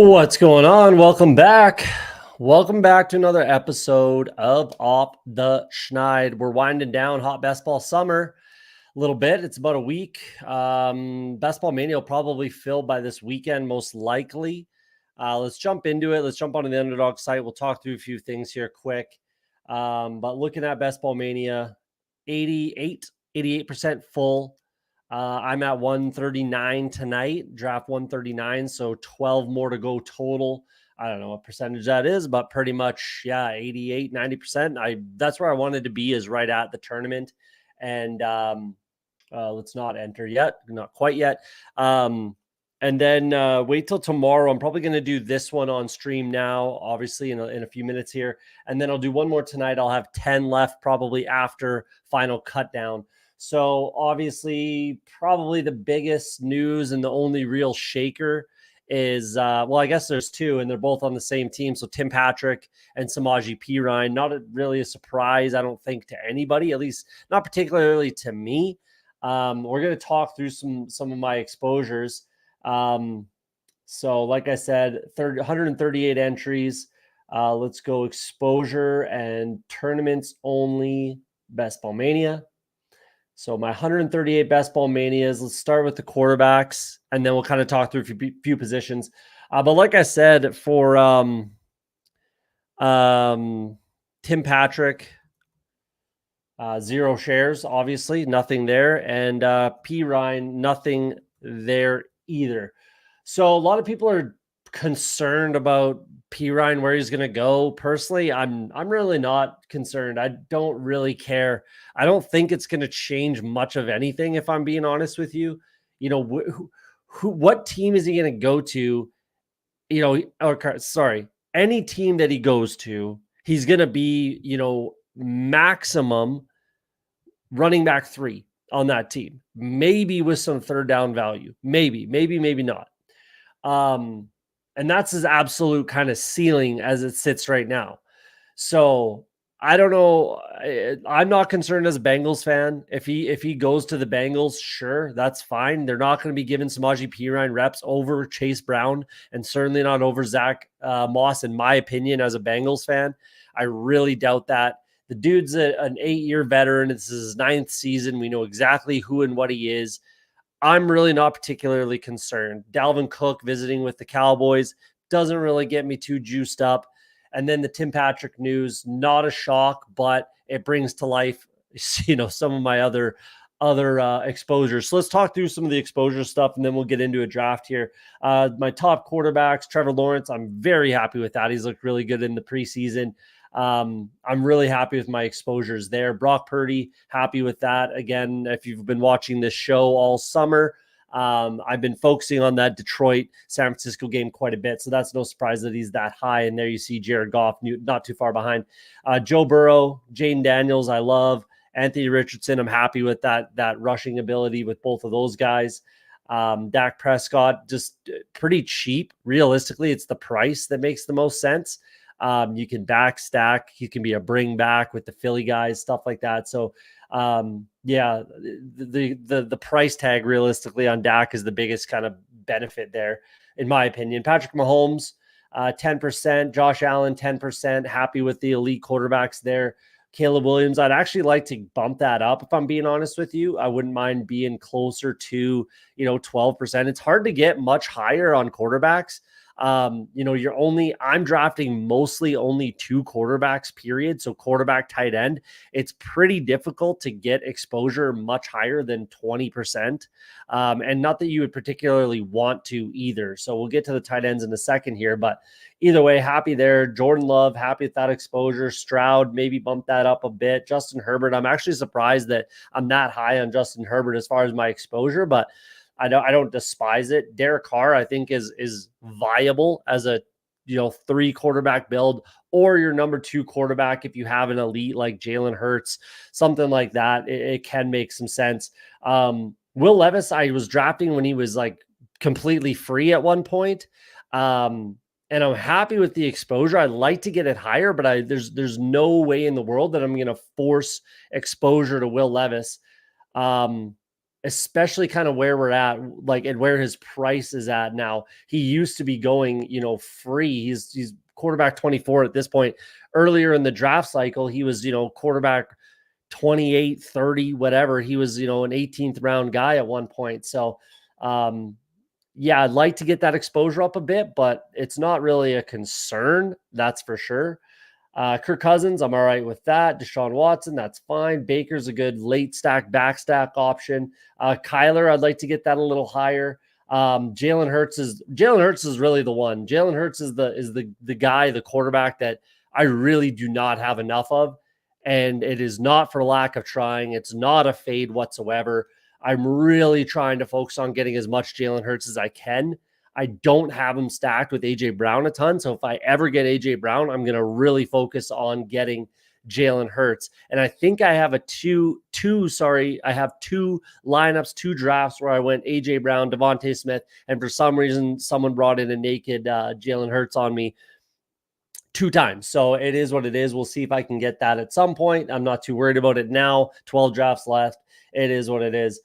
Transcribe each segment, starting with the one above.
What's going on? Welcome back. Welcome back to another episode of Off the Schneid. We're winding down hot best ball summer a little bit. It's about a week. Best Ball Mania will probably fill by this weekend, most likely. Let's jump into it. Let's jump onto the Underdog site. We'll talk through a few things here quick. But looking at Best Ball Mania, 88% full. I'm at 139 tonight, draft 139, so 12 more to go total. I don't know what percentage that is, but pretty much, yeah, 88, 90%. That's where I wanted to be, is right at the tournament. And let's not enter yet, not quite yet. And then wait till tomorrow. I'm probably going to do this one on stream now, obviously in a few minutes here. And then I'll do one more tonight. I'll have 10 left probably after final cut down. So obviously, probably the biggest news and the only real shaker is, well, I guess there's two, and they're both on the same team. So Tim Patrick and Samaje Perine. Not really a surprise, I don't think, to anybody, at least not particularly to me. We're going to talk through some of my exposures. So like I said, 138 entries. Let's go exposure and tournaments only Best Ball Mania. So my 138 Best Ball Manias, let's start with the quarterbacks, and then we'll kind of talk through a few positions. But like I said, for Tim Patrick, 0 shares, obviously, nothing there. And Perine, nothing there either. So a lot of people are concerned about Perine, where he's going to go. Personally, I'm really not concerned. I don't really care. I don't think it's going to change much of anything, if I'm being honest with you. You know, what team is he going to go to? You know, or sorry, any team that he goes to, he's going to be, you know, maximum running back 3 on that team, maybe with some third down value, maybe not. And that's his absolute kind of ceiling as it sits right now. So I don't know. I'm not concerned as a Bengals fan. If he goes to the Bengals, sure, that's fine. They're not going to be giving Samaje Perine reps over Chase Brown, and certainly not over Zach Moss, in my opinion, as a Bengals fan. I really doubt that. The dude's an 8-year veteran. It's his 9th season. We know exactly who and what he is. I'm really not particularly concerned. Dalvin Cook visiting with the Cowboys doesn't really get me too juiced up. And then the Tim Patrick news, not a shock, but it brings to life, you know, some of my other exposures. So let's talk through some of the exposure stuff, and then we'll get into a draft here. My top quarterbacks, Trevor Lawrence, I'm very happy with that. He's looked really good in the preseason. I'm really happy with my exposures there. Brock Purdy, happy with that. Again, if you've been watching this show all summer, I've been focusing on that Detroit San Francisco game quite a bit. So that's no surprise that he's that high. And there you see Jared Goff, not too far behind. Joe Burrow, Jaden Daniels, I love. Anthony Richardson, I'm happy with that rushing ability with both of those guys. Dak Prescott, just pretty cheap. Realistically, it's the price that makes the most sense. You can backstack. You can be a bring back with the Philly guys, stuff like that. So, yeah, the price tag realistically on Dak is the biggest kind of benefit there, in my opinion. Patrick Mahomes, 10%. Josh Allen, 10%. Happy with the elite quarterbacks there. Caleb Williams, I'd actually like to bump that up, if I'm being honest with you. I wouldn't mind being closer to, 12%. It's hard to get much higher on quarterbacks. I'm drafting mostly only 2 quarterbacks, period. So quarterback, tight end, it's pretty difficult to get exposure much higher than 20%. And not that you would particularly want to either. So we'll get to the tight ends in a second here, but either way, happy there. Jordan Love, happy with that exposure. Stroud, maybe bump that up a bit. Justin Herbert, I'm actually surprised that I'm that high on Justin Herbert as far as my exposure, but I don't despise it. Derek Carr, I think, is viable as a 3 quarterback build, or your number 2 quarterback if you have an elite like Jalen Hurts, something like that. It can make some sense. Will Levis, I was drafting when he was like completely free at one point. And I'm happy with the exposure. I'd like to get it higher, but there's no way in the world that I'm going to force exposure to Will Levis. especially kind of where we're at, like, and where his price is at now. He used to be going, free. He's quarterback 24 at this point. Earlier in the draft cycle, he was, quarterback 28, 30, whatever. He was, an 18th round guy at one point. So, yeah, I'd like to get that exposure up a bit, but it's not really a concern. That's for sure. Kirk Cousins, I'm all right with that. Deshaun Watson, that's fine. Baker's a good late stack, back stack option. Kyler, I'd like to get that a little higher. Jalen Hurts is really the one. Jalen Hurts is the guy, the quarterback that I really do not have enough of. And it is not for lack of trying. It's not a fade whatsoever. I'm really trying to focus on getting as much Jalen Hurts as I can. I don't have him stacked with AJ Brown a ton. So if I ever get AJ Brown, I'm going to really focus on getting Jalen Hurts. And I think I have I have two lineups, two drafts where I went AJ Brown, Devontae Smith, and for some reason, someone brought in a naked Jalen Hurts on me 2 times. So it is what it is. We'll see if I can get that at some point. I'm not too worried about it now. 12 drafts left. It is what it is.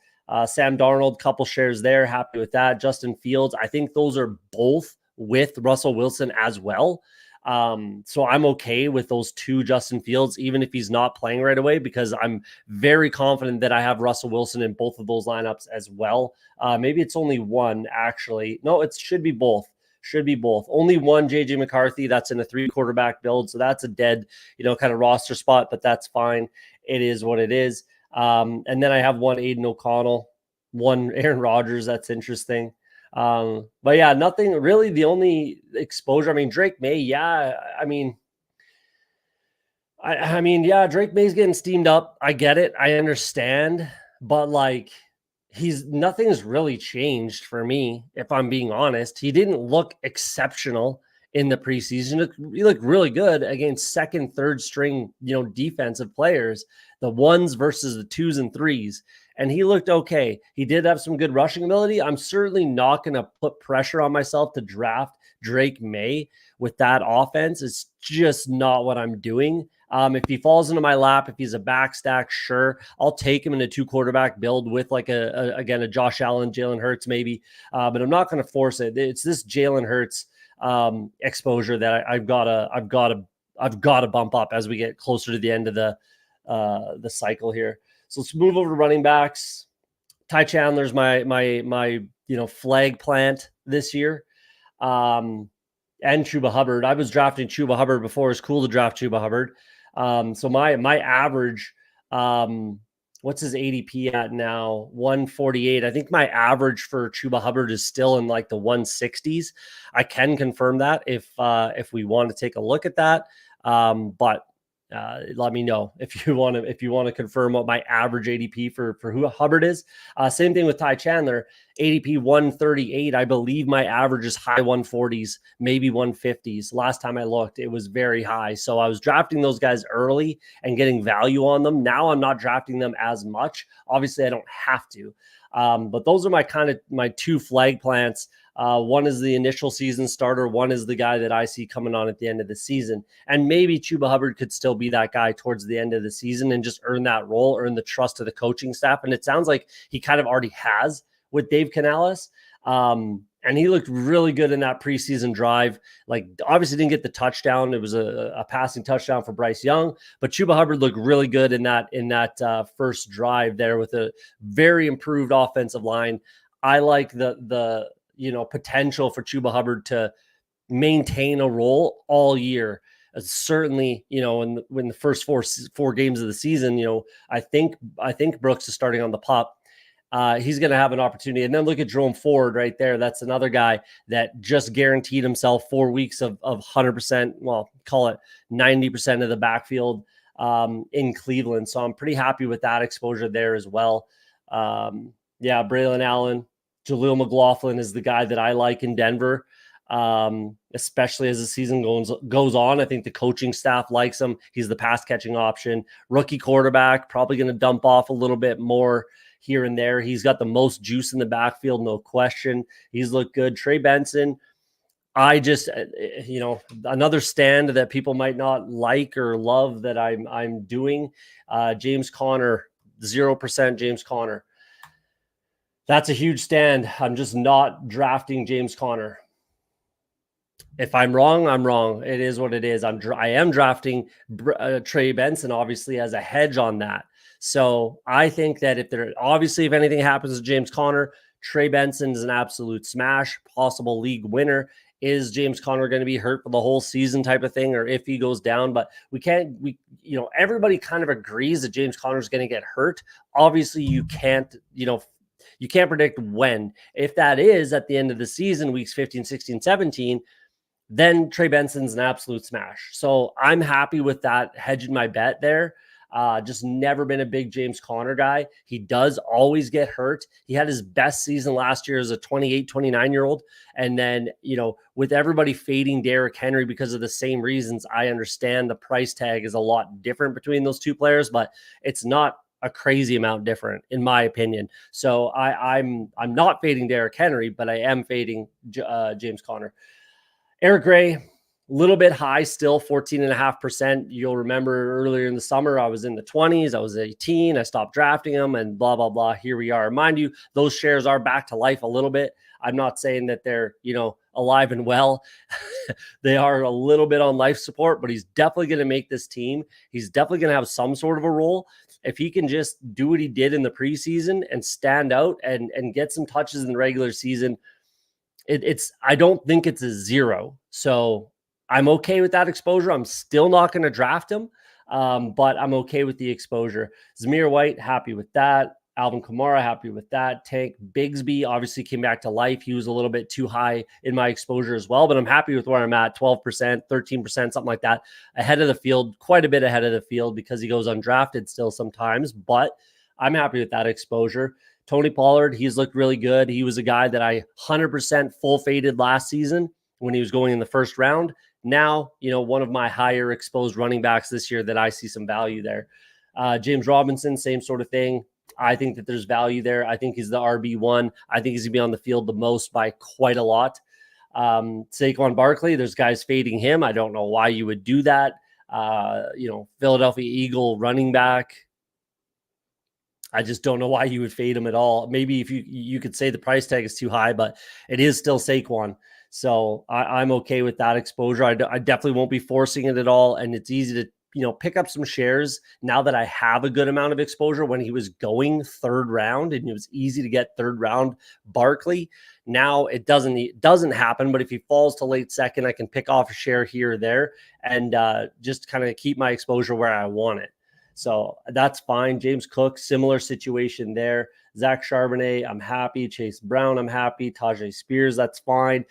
Sam Darnold, couple shares there. Happy with that. Justin Fields, I think those are both with Russell Wilson as well. So I'm okay with those 2 Justin Fields, even if he's not playing right away, because I'm very confident that I have Russell Wilson in both of those lineups as well. Maybe it's only one, actually. No, it should be both. Should be both. Only one JJ McCarthy. That's in a 3 quarterback build. So that's a dead, kind of roster spot, but that's fine. It is what it is. And then I have one Aiden O'Connell, one Aaron Rodgers. That's interesting. But yeah, nothing really. The only exposure, Drake May. Yeah. Yeah, Drake May's getting steamed up. I get it. I understand, but like, nothing's really changed for me. If I'm being honest, he didn't look exceptional in the preseason. He looked really good against second, third string, defensive players, the 1s versus the 2s and 3s. And he looked okay. He did have some good rushing ability. I'm certainly not going to put pressure on myself to draft Drake May with that offense. It's just not what I'm doing. If he falls into my lap, if he's a back stack, sure, I'll take him in a 2 quarterback build with like a Josh Allen, Jalen Hurts maybe, but I'm not going to force it. It's this Jalen Hurts exposure that I've got to bump up as we get closer to the end of the cycle here. So let's move over to running backs. Ty Chandler's my flag plant this year. And Chuba Hubbard. I was drafting Chuba Hubbard before. It's cool to draft Chuba Hubbard. So my average, what's his ADP at now? 148. I think my average for Chuba Hubbard is still in like the 160s. I can confirm that if we want to take a look at that. But let me know if you want to confirm what my average ADP for who Hubbard is. Same thing with Ty Chandler, ADP 138. I believe my average is high 140s, maybe 150s. Last time I looked, it was very high. So I was drafting those guys early and getting value on them. Now I'm not drafting them as much. Obviously, I don't have to. But those are my 2 flag plants. One is the initial season starter. One is the guy that I see coming on at the end of the season. And maybe Chuba Hubbard could still be that guy towards the end of the season and just earn that role, earn the trust of the coaching staff. And it sounds like he kind of already has with Dave Canales. And he looked really good in that preseason drive. Like, obviously didn't get the touchdown. It was a passing touchdown for Bryce Young, but Chuba Hubbard looked really good in that first drive there with a very improved offensive line. I like the potential for Chuba Hubbard to maintain a role all year. Certainly, when the first four games of the season, I think Brooks is starting on the pup. He's going to have an opportunity. And then look at Jerome Ford right there. That's another guy that just guaranteed himself 4 weeks of 100%, well, call it 90% of the backfield in Cleveland. So I'm pretty happy with that exposure there as well. Braylon Allen, Jaleel McLaughlin is the guy that I like in Denver, especially as the season goes on. I think the coaching staff likes him. He's the pass catching option. Rookie quarterback, probably going to dump off a little bit more here and there. He's got the most juice in the backfield, no question. He's looked good. Trey Benson, I just, another stand that people might not like or love that I'm doing. James Conner, 0% James Conner. That's a huge stand. I'm just not drafting James Conner. If I'm wrong, I'm wrong. It is what it is. I am drafting Trey Benson, obviously, as a hedge on that. So I think that if anything happens to James Conner, Trey Benson is an absolute smash, possible league winner. Is James Conner going to be hurt for the whole season type of thing, or if he goes down? But everybody kind of agrees that James Conner is going to get hurt. Obviously, you can't predict when. If that is at the end of the season, weeks 15, 16, 17, then Trey Benson's an absolute smash. So I'm happy with that, hedging my bet there. Just never been a big James Conner guy. He does always get hurt. He had his best season last year as a 28, 29-year-old. And then, with everybody fading Derrick Henry because of the same reasons, I understand the price tag is a lot different between those two players, but it's not a crazy amount different, in my opinion. So I'm not fading Derrick Henry, but I am fading James Conner. Eric Gray, a little bit high still, 14.5%. You'll remember earlier in the summer, I was in the 20s. I was 18. I stopped drafting them and blah, blah, blah. Here we are. Mind you, those shares are back to life a little bit. I'm not saying that they're, alive and well. They are a little bit on life support, but he's definitely going to make this team. He's definitely going to have some sort of a role. If he can just do what he did in the preseason and stand out and get some touches in the regular season, I don't think it's a zero. So I'm okay with that exposure. I'm still not going to draft him, but I'm okay with the exposure. Zamir White, happy with that. Alvin Kamara, happy with that. Tank Bigsby obviously came back to life. He was a little bit too high in my exposure as well, but I'm happy with where I'm at, 12%, 13%, something like that. Ahead of the field, quite a bit ahead of the field because he goes undrafted still sometimes, but I'm happy with that exposure. Tony Pollard, he's looked really good. He was a guy that I 100% full faded last season when he was going in the first round. Now, one of my higher exposed running backs this year that I see some value there. James Robinson, same sort of thing. I think that there's value there. I think he's the RB1. I think he's going to be on the field the most by quite a lot. Saquon Barkley, there's guys fading him. I don't know why you would do that. Philadelphia Eagle running back. I just don't know why you would fade him at all. Maybe if you could say the price tag is too high, but it is still Saquon. So I'm okay with that exposure. I definitely won't be forcing it at all. And it's easy to, pick up some shares now that I have a good amount of exposure. When he was going third round and it was easy to get third round Barkley. Now it doesn't happen, but if he falls to late second, I can pick off a share here or there and just kind of keep my exposure where I want it. So that's fine. James Cook, similar situation there. Zach Charbonnet, I'm happy. Chase Brown, I'm happy. Tajay Spears, that's fine.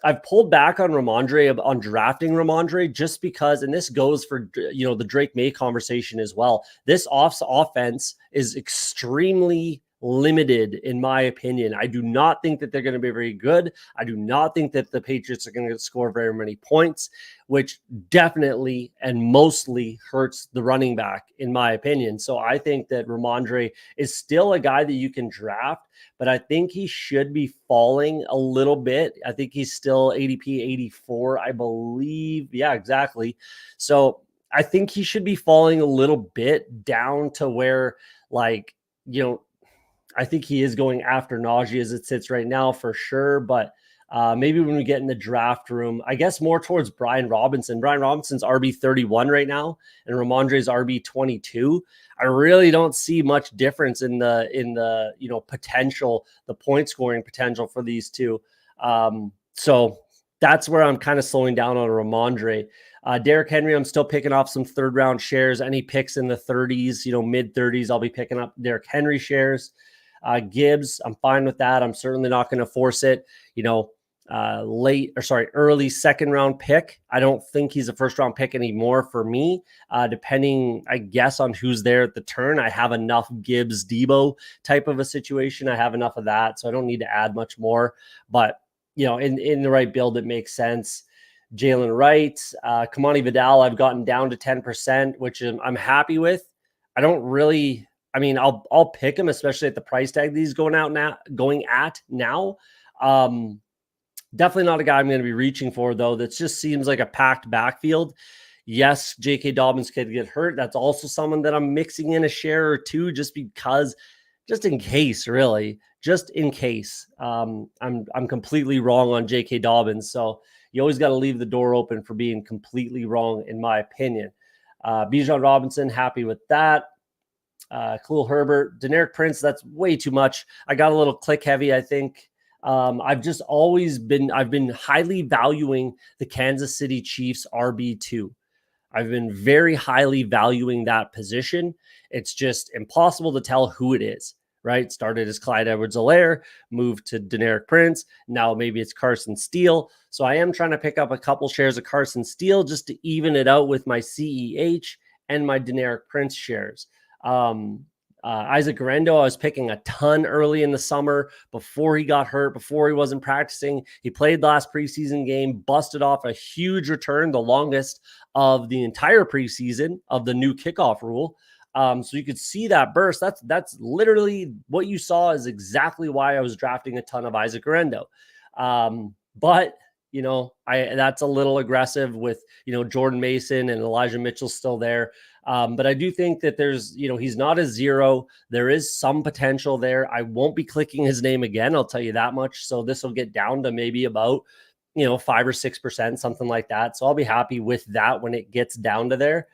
I've pulled back on on drafting Ramondre just because, and this goes for, the Drake May conversation as well. This offense is extremely limited, in my opinion. I do not think that they're going to be very good. I do not think that the Patriots are going to score very many points, which definitely and mostly hurts the running back, in my opinion. So I think that Ramondre is still a guy that you can draft, but I think he should be falling a little bit. I think he's still ADP 84, I believe. Yeah, exactly. So I think he should be falling a little bit down to where, I think he is going after Najee as it sits right now for sure. But maybe when we get in the draft room, I guess more towards Brian Robinson. Brian Robinson's RB31 right now, and Ramondre's RB22. I really don't see much difference in the potential, the point scoring potential for these two. So that's where I'm kind of slowing down on Ramondre. Derrick Henry, I'm still picking off some third round shares. Any picks in the 30s, mid 30s, I'll be picking up Derrick Henry shares. Gibbs, I'm fine with that. I'm certainly not going to force it. Early second round pick. I don't think he's a first round pick anymore for me. Depending, I guess, on who's there at the turn. I have enough Gibbs Debo type of a situation. I have enough of that, so I don't need to add much more. But in the right build, it makes sense. Jalen Wright, Kamani Vidal, I've gotten down to 10%, which I'm happy with. I don't really. I'll pick him, especially at the price tag that he's going at now. Definitely not a guy I'm going to be reaching for, though. That just seems like a packed backfield. Yes, J.K. Dobbins could get hurt. That's also someone that I'm mixing in a share or two just just in case, really, just in case. I'm completely wrong on J.K. Dobbins, so you always got to leave the door open for being completely wrong, in my opinion. Bijan Robinson, happy with that. Khalil Herbert, Deneric Prince, that's way too much. I got a little click heavy, I think. I've been highly valuing the Kansas City Chiefs RB2. I've been very highly valuing that position. It's just impossible to tell who it is, right? Started as Clyde Edwards-Helaire, moved to Deneric Prince. Now maybe it's Carson Steele. So I am trying to pick up a couple shares of Carson Steele just to even it out with my CEH and my Deneric Prince shares. Isaac Guerrero, I was picking a ton early in the summer before he got hurt, before he wasn't practicing. He played the last preseason game, busted off a huge return, the longest of the entire preseason of the new kickoff rule. So you could see that burst. That's literally what you saw, is exactly why I was drafting a ton of Isaac Guerrero. But that's a little aggressive with, Jordan Mason and Elijah Mitchell still there. But I do think that there's, he's not a zero. There is some potential there. I won't be clicking his name again, I'll tell you that much. So this will get down to maybe about, 5 or 6%, something like that. So I'll be happy with that when it gets down to there.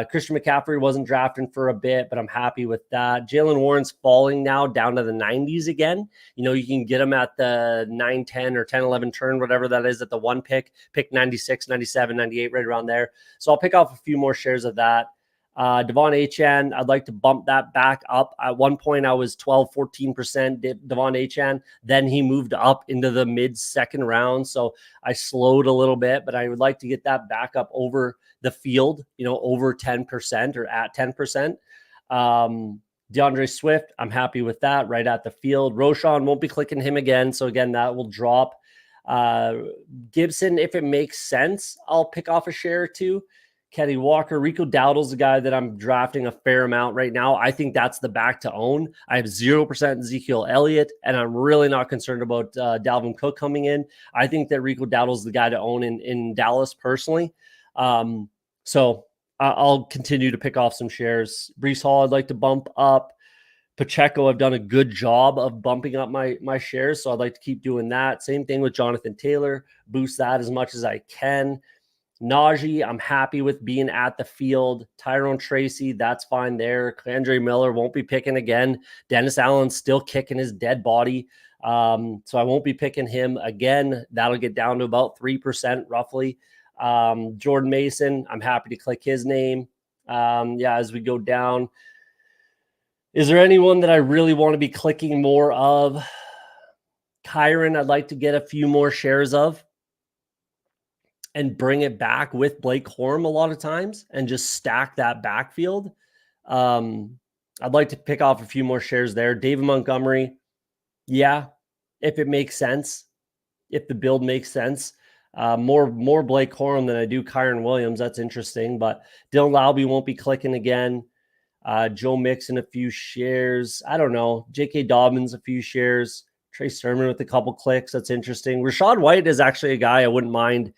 Christian McCaffrey wasn't drafting for a bit, but I'm happy with that. Jalen Warren's falling now down to the 90s again. You can get him at the 9, 10 or 10, 11 turn, whatever that is at the one pick 96, 97, 98, right around there. So I'll pick off a few more shares of that. Devon Achane, I'd like to bump that back up. At one point, I was 12, 14% Devon Achane. Then he moved up into the mid-second round. So I slowed a little bit, but I would like to get that back up over the field, over 10% or at 10%. DeAndre Swift, I'm happy with that, right at the field. Roshan, won't be clicking him again. So again, that will drop. Gibson, if it makes sense, I'll pick off a share or two. Kenny Walker, Rico Dowdle's the guy that I'm drafting a fair amount right now. I think that's the back to own. I have 0% Ezekiel Elliott, and I'm really not concerned about Dalvin Cook coming in. I think that Rico Dowdle's the guy to own in Dallas personally. So I'll continue to pick off some shares. Breece Hall, I'd like to bump up. Pacheco, I've done a good job of bumping up my shares, so I'd like to keep doing that. Same thing with Jonathan Taylor. Boost that as much as I can. Najee, I'm happy with being at the field. Tyrone Tracy, that's fine there. Kandre Miller, won't be picking again. Dennis Allen's still kicking his dead body. So I won't be picking him again. That'll get down to about 3% roughly. Jordan Mason, I'm happy to click his name. As we go down. Is there anyone that I really want to be clicking more of? Kyron, I'd like to get a few more shares of and bring it back with Blake Corum a lot of times and just stack that backfield. I'd like to pick off a few more shares there. David Montgomery, if it makes sense, if the build makes sense. More Blake Corum than I do Kyron Williams. That's interesting, but Dylan Laube won't be clicking again. Joe Mixon, a few shares. I don't know. J.K. Dobbins, a few shares. Trey Sermon with a couple clicks. That's interesting. Rachaad White is actually a guy I wouldn't mind,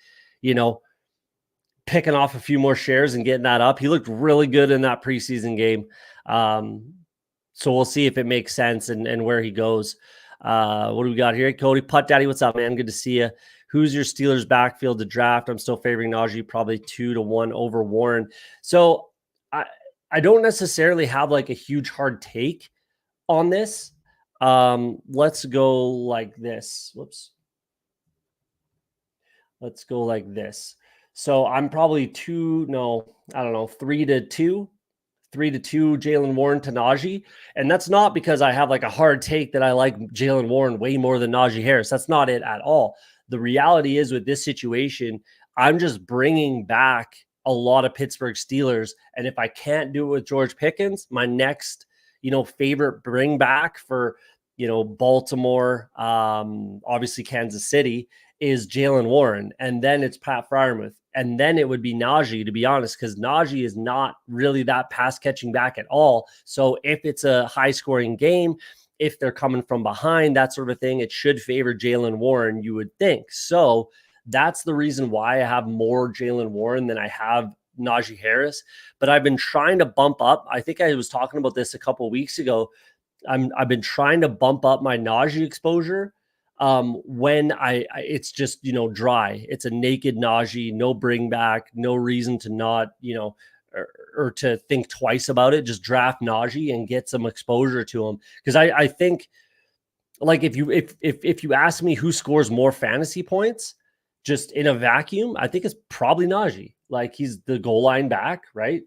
picking off a few more shares and getting that up. He looked really good in that preseason game. So we'll see if it makes sense and where he goes. What do we got here? Cody Putt Daddy, what's up, man? Good to see you. Who's your Steelers backfield to draft? I'm still favoring Najee, probably 2-1 over Warren. So I don't necessarily have like a huge hard take on this. Let's go like this. Let's go like this. So I'm probably 3-2 Jaylen Warren to Najee. And that's not because I have like a hard take that I like Jaylen Warren way more than Najee Harris. That's not it at all. The reality is with this situation, I'm just bringing back a lot of Pittsburgh Steelers. And if I can't do it with George Pickens, my next, favorite bring back for, Baltimore, obviously Kansas City, is Jaylen Warren. And then it's Pat Freiermuth. And then it would be Najee, to be honest, because Najee is not really that pass catching back at all. So if it's a high scoring game, if they're coming from behind, that sort of thing, it should favor Jaylen Warren, you would think. So that's the reason why I have more Jaylen Warren than I have Najee Harris. But I've been trying to bump up. I think I was talking about this a couple of weeks ago. I've been trying to bump up my Najee exposure. When it's just, dry. It's a naked Najee, no bring back, no reason to not, or to think twice about it. Just draft Najee and get some exposure to him. Because I think, like, if you ask me who scores more fantasy points just in a vacuum, I think it's probably Najee. Like, he's the goal line back, right?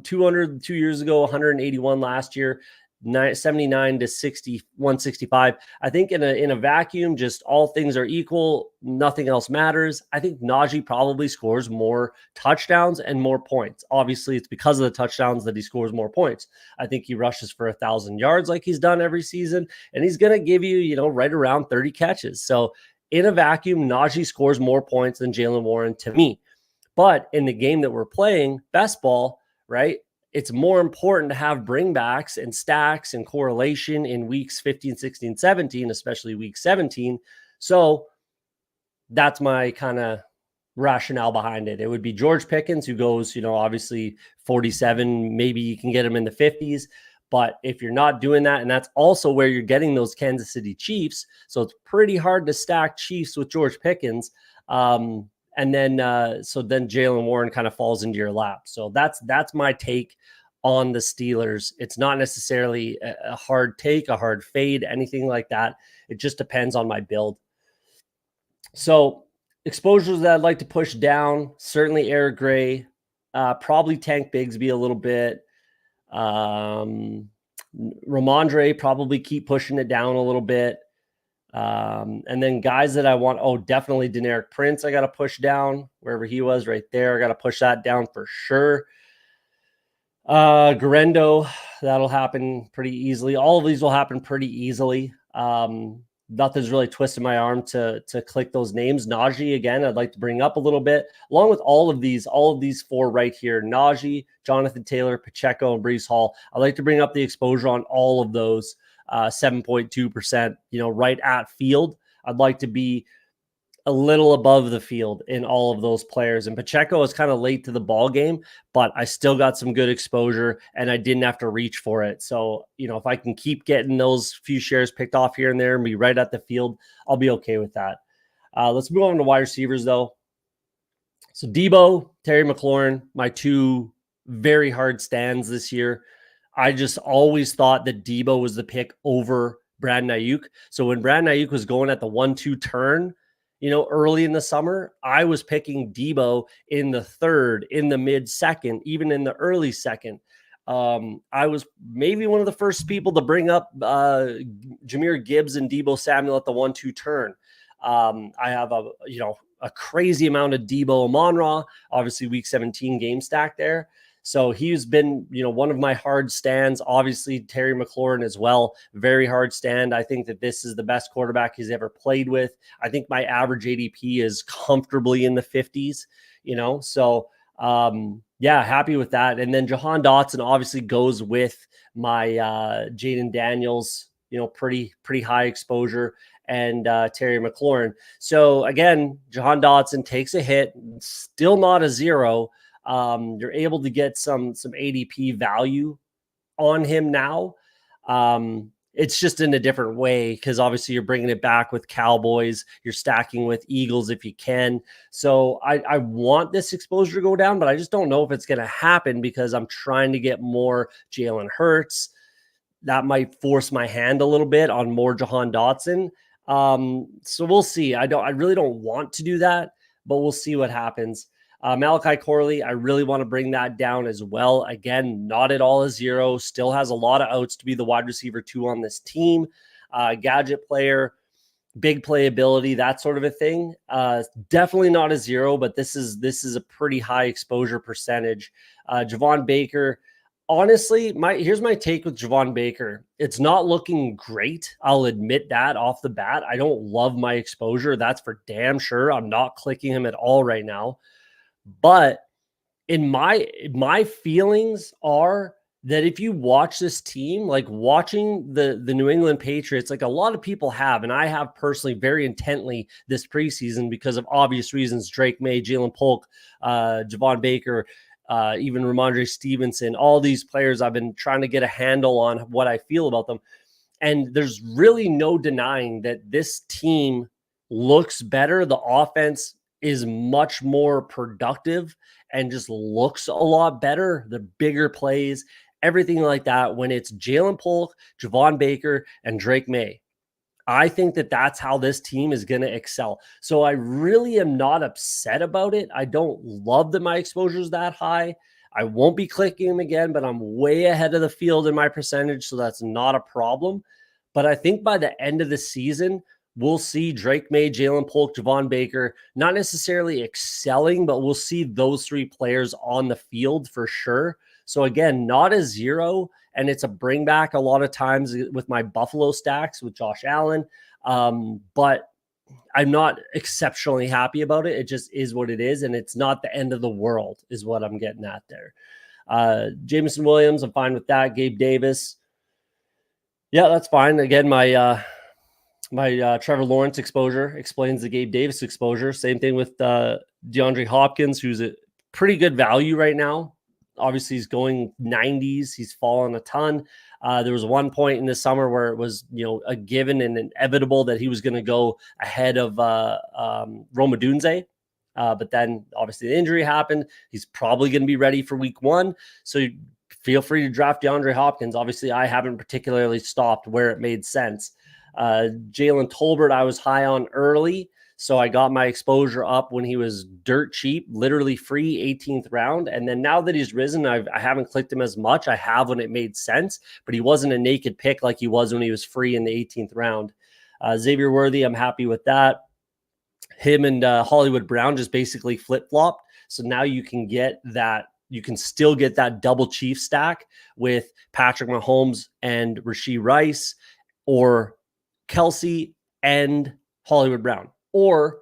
200 2 years ago, 181 last year, 79 to 60, 165. I think in a vacuum, just all things are equal, nothing else matters. I think Najee probably scores more touchdowns and more points. Obviously, it's because of the touchdowns that he scores more points. I think he rushes for 1,000 yards like he's done every season, and he's going to give you, right around 30 catches. So in a vacuum, Najee scores more points than Jaylen Warren to me. But in the game that we're playing, best ball, right? It's more important to have bringbacks and stacks and correlation in weeks 15, 16, 17, especially week 17. So that's my kind of rationale behind it. It would be George Pickens, who goes, obviously 47, maybe you can get him in the 50s. But if you're not doing that, and that's also where you're getting those Kansas City Chiefs, so it's pretty hard to stack Chiefs with George Pickens. And then Jaylen Warren kind of falls into your lap. So that's my take on the Steelers. It's not necessarily a hard take, a hard fade, anything like that. It just depends on my build. So exposures that I'd like to push down, certainly Eric Gray, probably Tank Bigsby a little bit. Ramondre, probably keep pushing it down a little bit. And then guys that I want, definitely Deneric Prince, I got to push down wherever he was right there. I got to push that down for sure. Garendo, that'll happen pretty easily. All of these will happen pretty easily. Nothing's really twisting my arm to click those names. Najee, again, I'd like to bring up a little bit, along with all of these four right here: Najee, Jonathan Taylor, Pacheco, and Breece Hall. I'd like to bring up the exposure on all of those, 7.2%, right at field. I'd like to be a little above the field in all of those players. And Pacheco is kind of late to the ball game, but I still got some good exposure and I didn't have to reach for it. So, if I can keep getting those few shares picked off here and there and be right at the field, I'll be okay with that. Let's move on to wide receivers though. So Debo, Terry McLaurin, my two very hard stands this year. I just always thought that Debo was the pick over Brandon Ayuk. So when Brandon Ayuk was going at the 1-2 turn, early in the summer, I was picking Debo in the third, in the mid second, even in the early second. I was maybe one of the first people to bring up Jahmyr Gibbs and Debo Samuel at the 1-2 turn. I have a crazy amount of Debo Amon-Ra, obviously week 17 game stack there. So he's been, one of my hard stands. Obviously, Terry McLaurin as well. Very hard stand. I think that this is the best quarterback he's ever played with. I think my average ADP is comfortably in the 50s, So, happy with that. And then Jahan Dotson obviously goes with my Jaden Daniels, pretty high exposure, and Terry McLaurin. So, again, Jahan Dotson takes a hit, still not a zero. You're able to get some ADP value on him now. It's just in a different way because obviously you're bringing it back with Cowboys. You're stacking with Eagles if you can. So I want this exposure to go down, but I just don't know if it's going to happen because I'm trying to get more Jalen Hurts. That might force my hand a little bit on more Jahan Dotson. So we'll see. I really don't want to do that, but we'll see what happens. Malachi Corley, I really want to bring that down as well. Again, not at all a zero. Still has a lot of outs to be the wide receiver 2 on this team. Gadget player, big playability, that sort of a thing. Definitely not a zero, but this is a pretty high exposure percentage. Javon Baker, honestly, here's my take with Javon Baker. It's not looking great. I'll admit that off the bat. I don't love my exposure. That's for damn sure. I'm not clicking him at all right now. But in my feelings are that if you watch this team, like watching the New England Patriots, like a lot of people have, and I have personally very intently this preseason because of obvious reasons, Drake May, Jalen Polk, Javon Baker, even Ramondre Stevenson, all these players, I've been trying to get a handle on what I feel about them. And there's really no denying that this team looks better. The offense is much more productive and just looks a lot better. The bigger plays, everything like that, when it's Jalen Polk, Javon Baker, and Drake May. I think that that's how this team is going to excel. So I really am not upset about it. I don't love that my exposure is that high. I won't be clicking them again, but I'm way ahead of the field in my percentage, so that's not a problem. But I think by the end of the season, we'll see Drake May, Jalen Polk, Javon Baker, not necessarily excelling, but we'll see those three players on the field for sure. So again, not a zero, and it's a bring back a lot of times with my Buffalo stacks with Josh Allen. But I'm not exceptionally happy about it. It just is what it is, and it's not the end of the world is what I'm getting at there. Jameson Williams, I'm fine with that. Gabe Davis, yeah, that's fine. Again, my Trevor Lawrence exposure explains the Gabe Davis exposure. Same thing with DeAndre Hopkins, who's a pretty good value right now. Obviously, he's going 90s. He's fallen a ton. There was one point in the summer where it was, a given and inevitable that he was going to go ahead of Roma Dunze. But then obviously the injury happened. He's probably going to be ready for week 1. So feel free to draft DeAndre Hopkins. Obviously, I haven't particularly stopped where it made sense. Jalen Tolbert, I was high on early. So I got my exposure up when he was dirt cheap, literally free 18th round. And then now that he's risen, I haven't clicked him as much. I have when it made sense, but he wasn't a naked pick like he was when he was free in the 18th round. Xavier Worthy, I'm happy with that. Him and Hollywood Brown just basically flip-flopped. So now you can get that. You can still get that double chief stack with Patrick Mahomes and Rashee Rice, or Kelsey and Hollywood Brown, or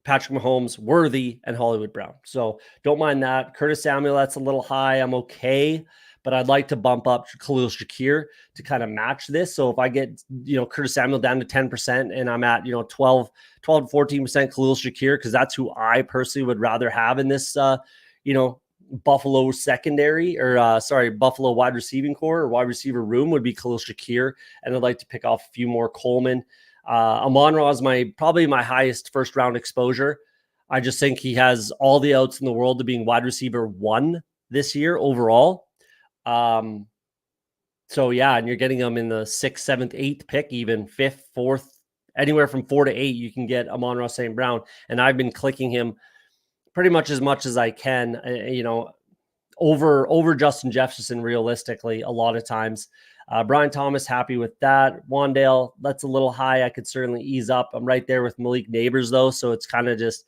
Patrick Mahomes, Worthy, and Hollywood Brown. So don't mind that. Curtis Samuel, that's a little high. I'm okay, but I'd like to bump up Khalil Shakir to kind of match this. So if I get, Curtis Samuel down to 10% and I'm at, 12 to 14% Khalil Shakir, because that's who I personally would rather have in this, Buffalo secondary, or Buffalo wide receiving core or wide receiver room would be Khalil Shakir. And I'd like to pick off a few more. Coleman. Amon-Ra is probably my highest first round exposure. I just think he has all the outs in the world to being wide receiver 1 this year overall. So yeah, and you're getting him in the 6th, 7th, 8th pick, even 5th, 4th, anywhere from 4 to 8, you can get Amon-Ra St. Brown. And I've been clicking him pretty much as I can, over Justin Jefferson realistically a lot of times. Brian Thomas, happy with that. Wandale, that's a little high. I could certainly ease up. I'm right there with Malik Neighbors though, so it's kind of just,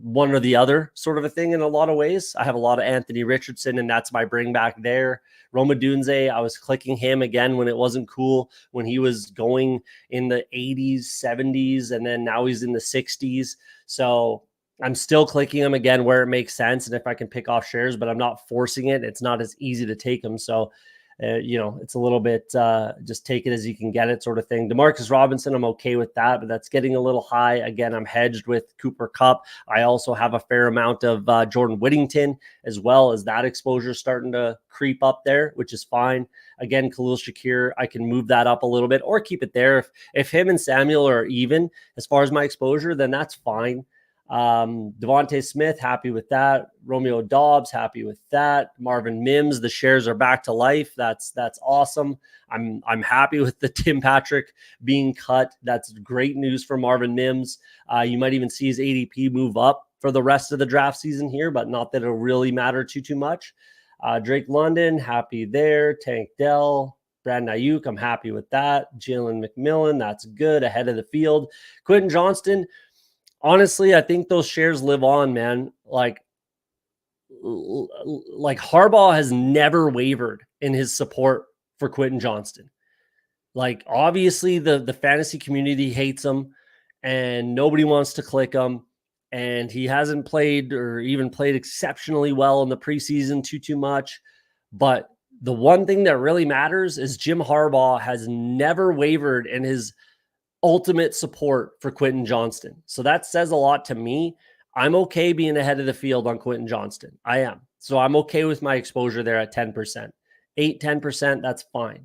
one or the other sort of a thing in a lot of ways. I have a lot of Anthony Richardson, and that's my bring back there. Roma Dunze, I was clicking him again when it wasn't cool, when he was going in the 80s, 70s, and then now he's in the 60s. So I'm still clicking him again where it makes sense, and if I can pick off shares, but I'm not forcing it. It's not as easy to take them. So, it's a little bit just take it as you can get it sort of thing. Demarcus Robinson, I'm okay with that, but that's getting a little high. Again, I'm hedged with Cooper Kupp. I also have a fair amount of Jordan Whittington as well, as that exposure starting to creep up there, which is fine. Again, Khalil Shakir, I can move that up a little bit or keep it there. If him and Samuel are even as far as my exposure, then that's fine. Devontae Smith, happy with that. Romeo Dobbs, happy with that. Marvin Mims, the shares are back to life. That's awesome. I'm happy with the Tim Patrick being cut. That's great news for Marvin Mims. You might even see his ADP move up for the rest of the draft season here, but not that it'll really matter too much. Drake London, happy there. Tank Dell, Brandon Ayuk, I'm happy with that. Jalen McMillan, that's good, ahead of the field. Quentin Johnston, honestly, I think those shares live on, man. Like Harbaugh has never wavered in his support for Quentin Johnston. Like, obviously, the fantasy community hates him, and nobody wants to click him. And he hasn't played or even played exceptionally well in the preseason too much. But the one thing that really matters is Jim Harbaugh has never wavered in his ultimate support for Quentin Johnston. So that says a lot to me. I'm okay being ahead of the field on Quentin Johnston. I am. So I'm okay with my exposure there at 10%. 8, 10%, that's fine.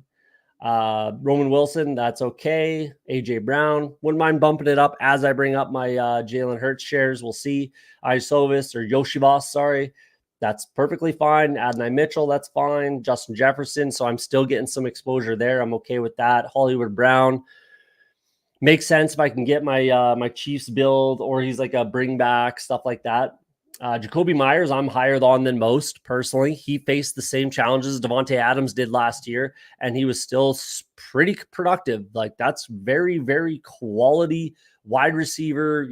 Roman Wilson, that's okay. AJ Brown, wouldn't mind bumping it up as I bring up my Jalen Hurts shares. We'll see. Isovis or Yoshibas, sorry. That's perfectly fine. Adonai Mitchell, that's fine. Justin Jefferson, so I'm still getting some exposure there. I'm okay with that. Hollywood Brown, makes sense if I can get my my Chiefs build, or he's like a bring back, stuff like that. Jacoby Myers, I'm higher on than most personally. He faced the same challenges Devontae Adams did last year, and he was still pretty productive. Like, that's very, very quality wide receiver,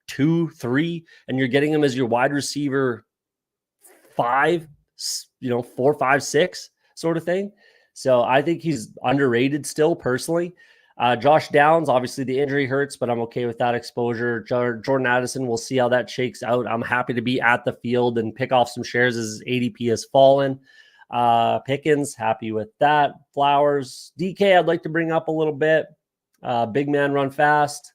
2, 3, and you're getting him as your wide receiver 5, 4, 5, 6 sort of thing. So I think he's underrated still personally. Josh Downs, obviously the injury hurts, but I'm okay with that exposure. Jordan Addison, we'll see how that shakes out. I'm happy to be at the field and pick off some shares as ADP has fallen. Pickens, happy with that. Flowers, DK, I'd like to bring up a little bit. Big man run fast.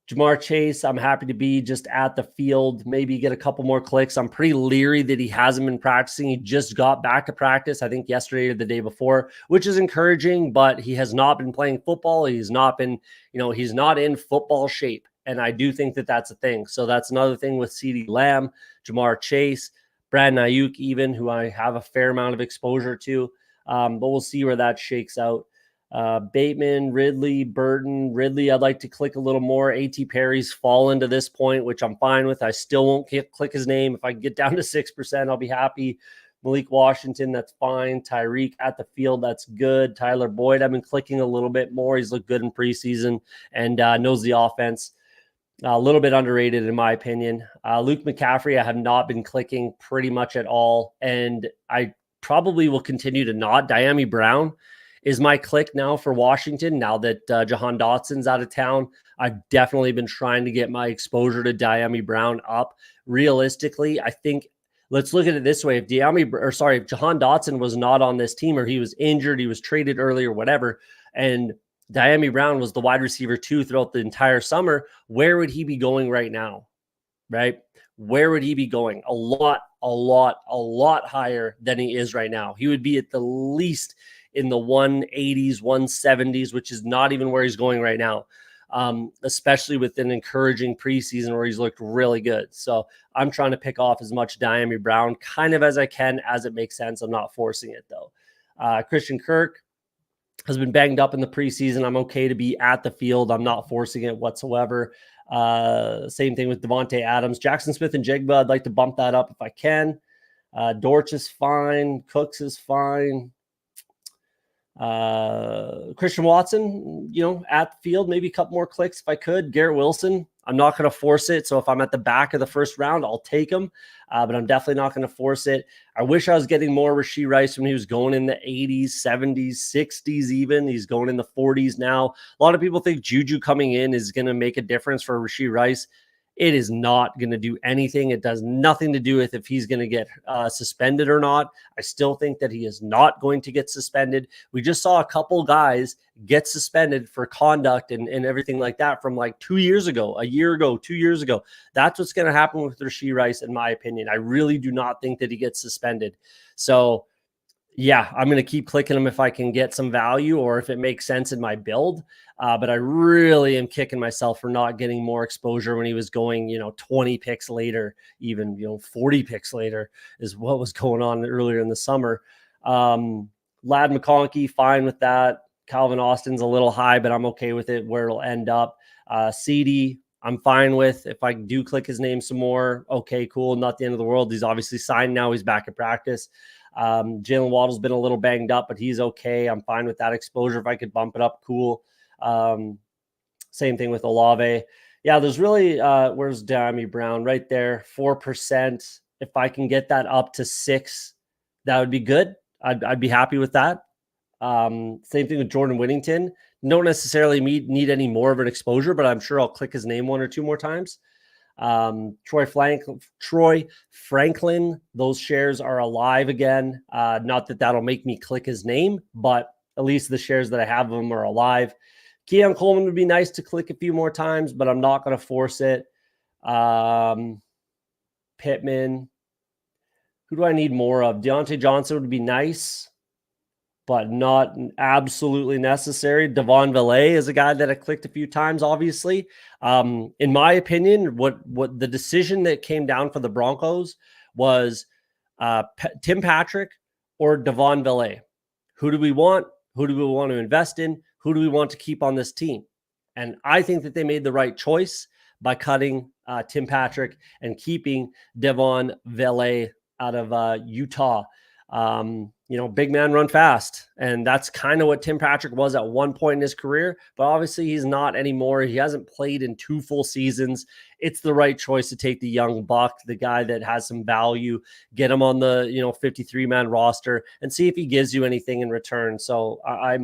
Jamar Chase, I'm happy to be just at the field, maybe get a couple more clicks. I'm pretty leery that he hasn't been practicing. He just got back to practice, I think yesterday or the day before, which is encouraging, but he has not been playing football. He's not been, he's not in football shape. And I do think that that's a thing. So that's another thing with CeeDee Lamb, Jamar Chase, Brandon Ayuk even, who I have a fair amount of exposure to. But we'll see where that shakes out. Bateman, Ridley, Burton. Ridley, I'd like to click a little more. A.T. Perry's fallen to this point, which I'm fine with. I still won't click his name. If I can get down to 6%, I'll be happy. Malik Washington, that's fine. Tyreek at the field, that's good. Tyler Boyd, I've been clicking a little bit more. He's looked good in preseason and knows the offense. A little bit underrated in my opinion. Luke McCaffrey, I have not been clicking pretty much at all, and I probably will continue to not. Diami Brown is my click now for Washington. Now that Jahan Dotson's out of town, I've definitely been trying to get my exposure to Diami Brown up. Realistically, I think let's look at it this way: if Jahan Dotson was not on this team, or he was injured, he was traded early, or whatever, and Diami Brown was the wide receiver 2 throughout the entire summer, where would he be going right now? Right? Where would he be going? A lot higher than he is right now. He would be at the least in the 180s, 170s, which is not even where he's going right now, especially with an encouraging preseason where he's looked really good. So I'm trying to pick off as much Diami Brown kind of as I can, as it makes sense. I'm not forcing it, though. Christian Kirk has been banged up in the preseason. I'm okay to be at the field. I'm not forcing it whatsoever. Same thing with Devontae Adams. Jackson Smith and Jigba, I'd like to bump that up if I can. Dortch is fine. Cooks is fine. Christian Watson, at the field, maybe a couple more clicks if I could. Garrett Wilson, I'm not going to force it. So if I'm at the back of the first round, I'll take him, but I'm definitely not going to force it. I wish I was getting more Rashee Rice when he was going in the 80s, 70s, 60s even. He's going in the 40s now. A lot of people think Juju coming in is going to make a difference for Rashee Rice. It is not going to do anything. It does nothing to do with if he's going to get suspended or not. I still think that he is not going to get suspended. We just saw a couple guys get suspended for conduct and everything like that from like 2 years ago, a year ago, 2 years ago. That's what's going to happen with Rashee Rice, in my opinion. I really do not think that he gets suspended. So, yeah, I'm going to keep clicking him if I can get some value or if it makes sense in my build. But I really am kicking myself for not getting more exposure when he was going, 20 picks later, even, 40 picks later is what was going on earlier in the summer. Lad McConkey, fine with that. Calvin Austin's a little high, but I'm okay with it where it'll end up. CD, I'm fine with. If I do click his name some more, okay, cool. Not the end of the world. He's obviously signed now. He's back at practice. Jalen Waddle's been a little banged up, but he's okay. I'm fine with that exposure. If I could bump it up, cool. Same thing with Olave. Yeah, there's really, where's Diami Brown? Right there, 4%. If I can get that up to 6, that would be good. I'd be happy with that. Same thing with Jordan Whittington. Don't necessarily need any more of an exposure, but I'm sure I'll click his name 1 or 2 more times. Troy Franklin, those shares are alive again. Not that that'll make me click his name, but at least the shares that I have of them are alive. Keon Coleman would be nice to click a few more times, but I'm not going to force it. Pittman. Who do I need more of? Deontay Johnson would be nice. but not absolutely necessary. Devon Villay is a guy that I clicked a few times, obviously. In my opinion, what the decision that came down for the Broncos was Tim Patrick or Devon Villay. Who do we want? Who do we want to invest in? Who do we want to keep on this team? And I think that they made the right choice by cutting Tim Patrick and keeping Devon Villay out of Utah. Big man run fast. And that's kind of what Tim Patrick was at one point in his career, but obviously he's not anymore. He hasn't played in 2 full seasons. It's the right choice to take the young buck, the guy that has some value, get him on the 53-man roster and see if he gives you anything in return. So I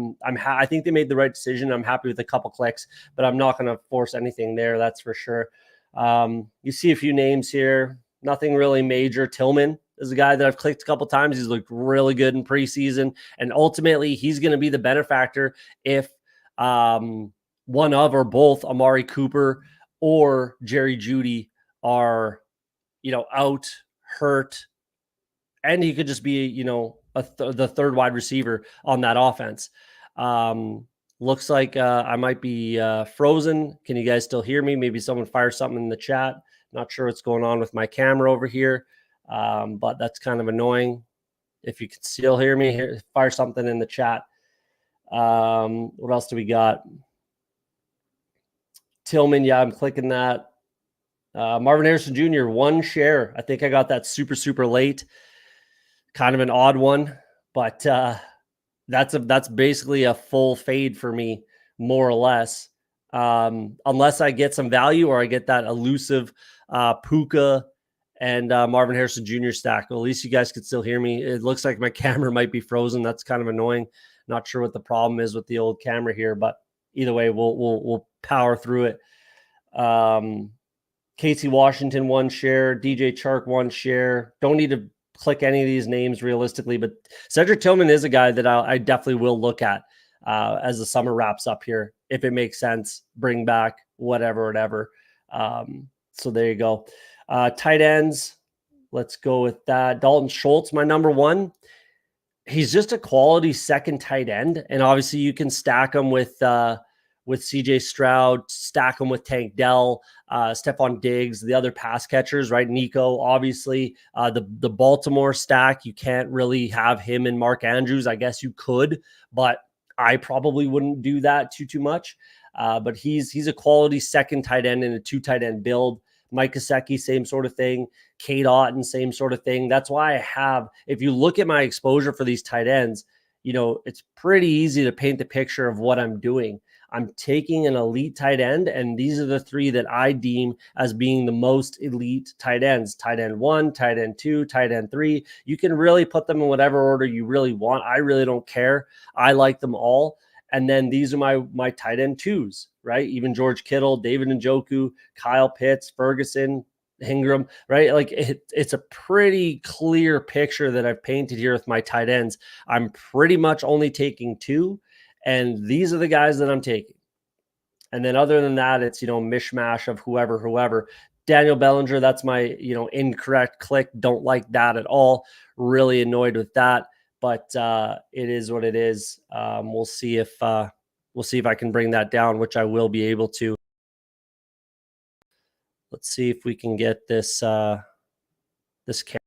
think they made the right decision. I'm happy with a couple clicks, but I'm not going to force anything there. That's for sure. You see a few names here, nothing really major. Tillman is a guy that I've clicked a couple times. He's looked really good in preseason, and ultimately he's going to be the benefactor if one of or both Amari Cooper or Jerry Jeudy are, out, hurt, and he could just be, the third wide receiver on that offense. Looks like I might be frozen. Can you guys still hear me? Maybe someone fire something in the chat. Not sure what's going on with my camera over here, but that's kind of annoying. If you can still hear me, fire something in the chat. What else do we got? Tillman, yeah, I'm clicking that. Marvin Harrison Jr., 1 share. I think I got that super, super late. Kind of an odd one, but that's basically a full fade for me, more or less. Unless I get some value or I get that elusive Puka and Marvin Harrison Jr. stack. Well, at least you guys could still hear me. It looks like my camera might be frozen. That's kind of annoying. Not sure what the problem is with the old camera here, but either way, we'll power through it. Casey Washington, 1 share. DJ Chark, 1 share. Don't need to click any of these names realistically, but Cedric Tillman is a guy that I definitely will look at as the summer wraps up here. If it makes sense, bring back whatever. So there you go. Tight ends. Let's go with that. Dalton Schultz, my number 1. He's just a quality second tight end. And obviously you can stack him with CJ Stroud, stack him with Tank Dell, Stephon Diggs, the other pass catchers, right? Nico, obviously, the Baltimore stack, you can't really have him and Mark Andrews. I guess you could, but I probably wouldn't do that too much. But he's a quality second tight end in a 2 tight end build. Mike Gesicki, same sort of thing. Cade Otton, same sort of thing. That's why I have, if you look at my exposure for these tight ends, it's pretty easy to paint the picture of what I'm doing. I'm taking an elite tight end, and these are the 3 that I deem as being the most elite tight ends. Tight end 1, tight end 2, tight end 3. You can really put them in whatever order you really want. I really don't care. I like them all. And then these are my tight end 2s, right? Even George Kittle, David Njoku, Kyle Pitts, Ferguson, Ingram, right? Like it's a pretty clear picture that I've painted here with my tight ends. I'm pretty much only taking 2. And these are the guys that I'm taking. And then other than that, it's, mishmash of whoever. Daniel Bellinger, that's my, incorrect click. Don't like that at all. Really annoyed with that. But it is what it is. We'll see if I can bring that down, which I will be able to. Let's see if we can get this this camera.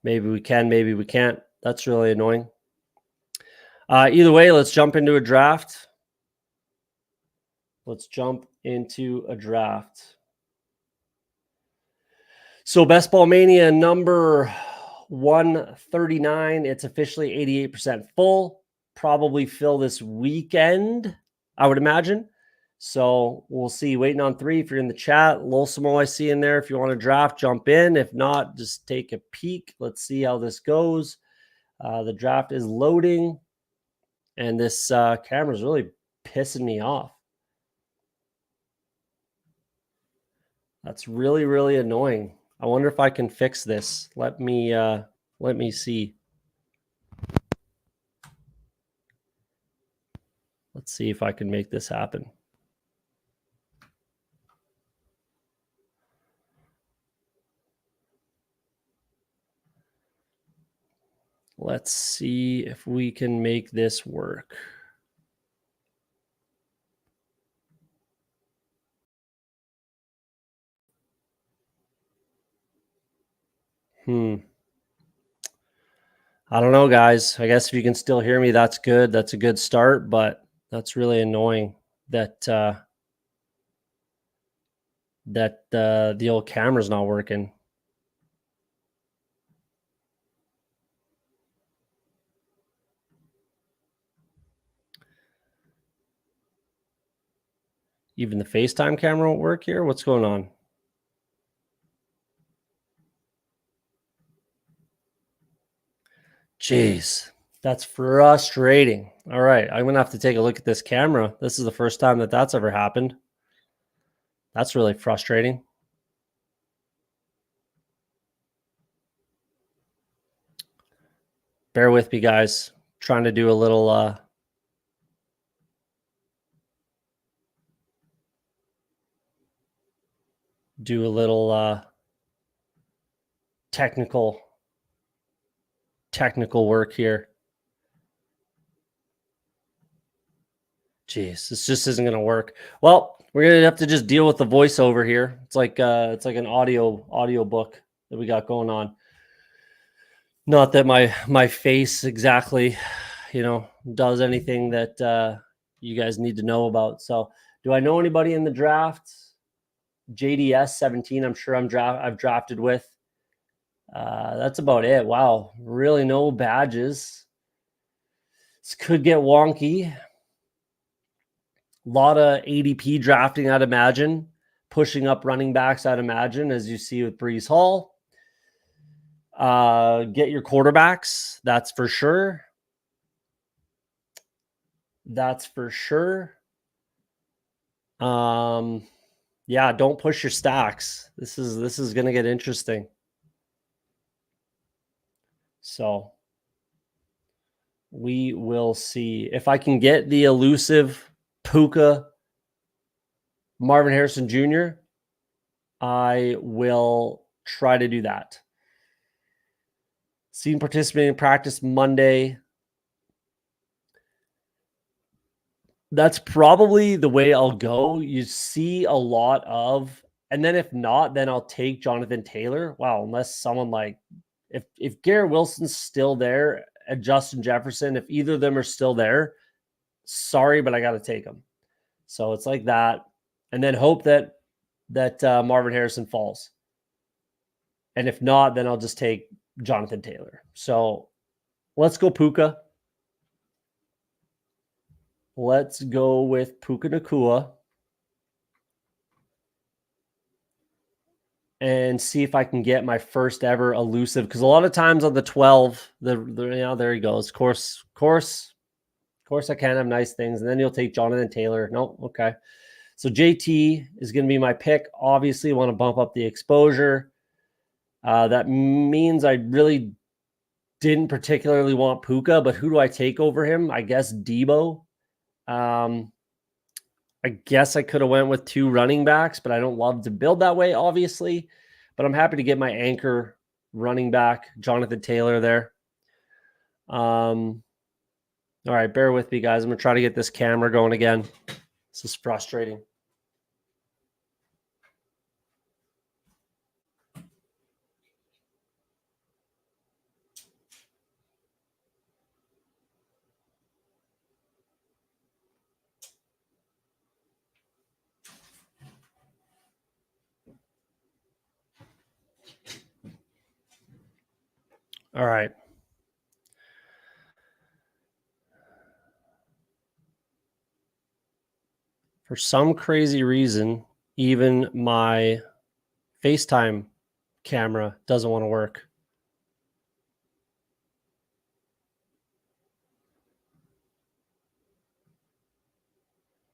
Maybe we can, maybe we can't. That's really annoying. Either way, let's jump into a draft. So Best Ball Mania number 139. It's officially 88% full. Probably fill this weekend, I would imagine. So we'll see. Waiting on 3. If you're in the chat, Lolsimo I see in there. If you want to draft, jump in. If not, just take a peek. Let's see how this goes. The draft is loading. And this camera is really pissing me off. That's really, really annoying. I wonder if I can fix this. Let me see. Let's see if I can make this happen. Let's see if we can make this work. I don't know, guys. I guess if you can still hear me, that's good. That's a good start, but that's really annoying that the old camera's not working. Even the FaceTime camera won't work here. What's going on? Jeez, that's frustrating. All right, I'm gonna have to take a look at this camera. This is the first time that that's ever happened. That's really frustrating. Bear with me, guys. Trying to do a little technical work here. Jeez, this just isn't gonna work. Well, we're gonna have to just deal with the voiceover here. It's like an audio book that we got going on. Not that my face exactly, does anything that you guys need to know about. So, do I know anybody in the draft? JDS 17. I'm sure I've drafted with. That's about it. Wow, really no badges. This could get wonky. A lot of ADP drafting, I'd imagine. Pushing up running backs, I'd imagine, as you see with Breece Hall. Get your quarterbacks. That's for sure. Yeah, don't push your stacks. This is going to get interesting. So we will see if I can get the elusive Puka Marvin Harrison Jr. I will try to do that. Seen participating in practice Monday. That's probably the way I'll go. You see a lot of, and then if not, then I'll take Jonathan Taylor. Wow, unless someone like if Garrett Wilson's still there and Justin Jefferson, if either of them are still there, sorry, but I got to take them. So it's like that, and then hope that Marvin Harrison falls. And if not, then I'll just take Jonathan Taylor. So let's go Puka. Let's go with Puka Nacua and see if I can get my first ever elusive. Because a lot of times on the 12, there he goes. Of course, I can have nice things. And then you'll take Jonathan Taylor. No, okay. So JT is going to be my pick. Obviously, want to bump up the exposure. That means I really didn't particularly want Puka, but who do I take over him? I guess Debo. I guess I could have went with 2 running backs, but I don't love to build that way, obviously. But I'm happy to get my anchor running back, Jonathan Taylor, there. All right, bear with me, guys. I'm going to try to get this camera going again. This is frustrating. All right. For some crazy reason, even my FaceTime camera doesn't want to work.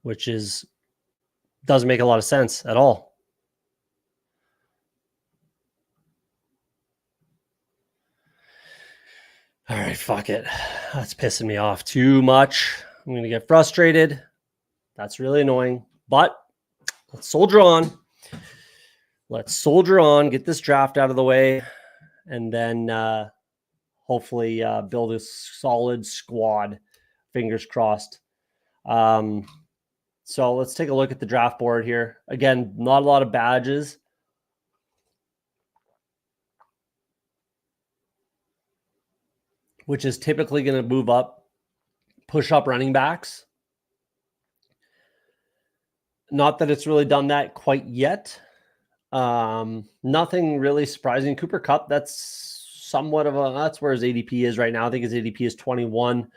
Which doesn't make a lot of sense at all. All right, fuck it. That's pissing me off too much. I'm going to get frustrated. That's really annoying. But let's soldier on. Get this draft out of the way. And then hopefully build a solid squad. Fingers crossed. So let's take a look at the draft board here. Again, not a lot of badges. Which is typically going to move up, push up running backs. Not that it's really done that quite yet. Nothing really surprising. Cooper Kupp, that's somewhat of that's where his ADP is right now. I think his ADP is 21.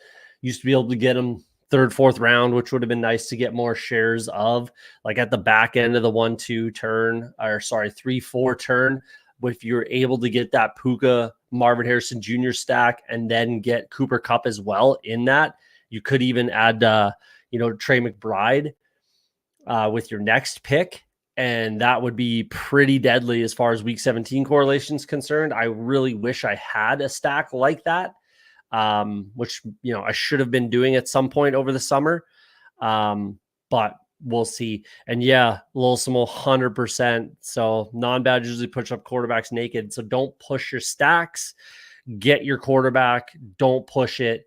Used to be able to get him third, fourth round, which would have been nice to get more shares of, like at the back end of the 1-2 turn, or sorry, 3-4 turn. But if you're able to get that Puka, Marvin Harrison Jr. stack and then get Cooper Kupp as well in that, you could even add, Trey McBride with your next pick. And that would be pretty deadly as far as week 17 correlation is concerned. I really wish I had a stack like that, which, I should have been doing at some point over the summer. But we'll see. And yeah, Lilsimo 100%. So non-badge usually push up quarterbacks naked. So don't push your stacks. Get your quarterback. Don't push it.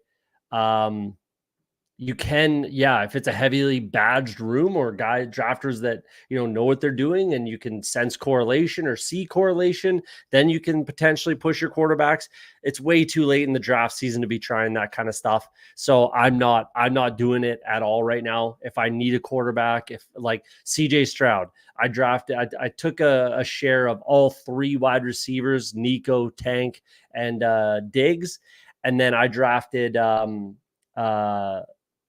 You can, if it's a heavily badged room or drafters that, know what they're doing and you can sense correlation or see correlation, then you can potentially push your quarterbacks. It's way too late in the draft season to be trying that kind of stuff. So I'm not doing it at all right now. If I need a quarterback, if like CJ Stroud, I took a share of all three wide receivers, Nico, Tank, and Diggs. And then I drafted,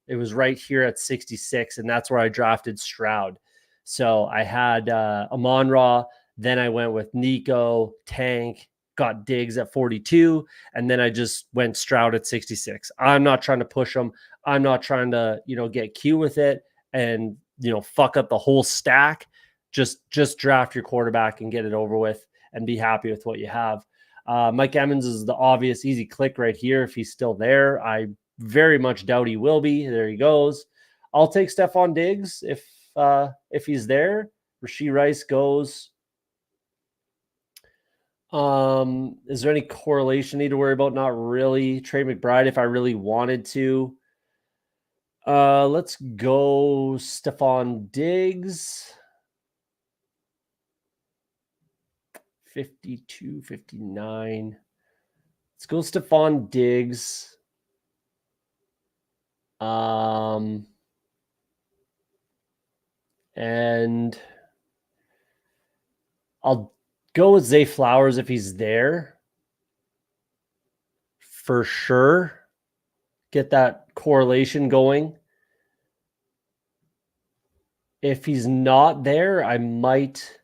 it was right here at 66, and that's where I drafted Stroud. So I had Amon-Ra, then I went with Nico, Tank, got Diggs at 42, and then I just went Stroud at 66. I'm not trying to push them. I'm not trying to, get cute with it and, fuck up the whole stack. Just draft your quarterback and get it over with and be happy with what you have. Mike Evans is the obvious easy click right here if he's still there. I very much doubt he will be. There he goes. I'll take Stephon Diggs if he's there. Rashee Rice goes. Is there any correlation I need to worry about? Not really. Trey McBride if I really wanted to. Let's go Stephon Diggs. 52, 59. Let's go Stephon Diggs. And I'll go with Zay Flowers if he's there. For sure. Get that correlation going. If he's not there, I might.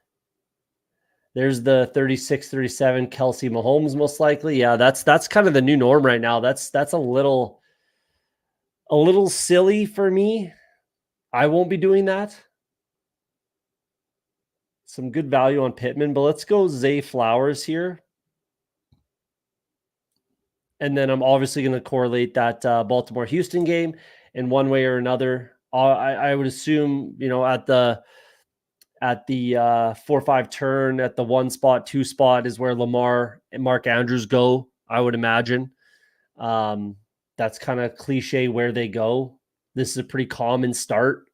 There's the 36-37 Kelsey Mahomes most likely. Yeah, that's kind of the new norm right now. That's a little silly for me. I won't be doing that. Some good value on Pittman, but let's go Zay Flowers here. And then I'm obviously going to correlate that Baltimore-Houston game in one way or another. I would assume, at the 4-5 turn, at the 1 spot, 2 spot is where Lamar and Mark Andrews go, I would imagine. That's kind of cliche where they go. This is a pretty common start.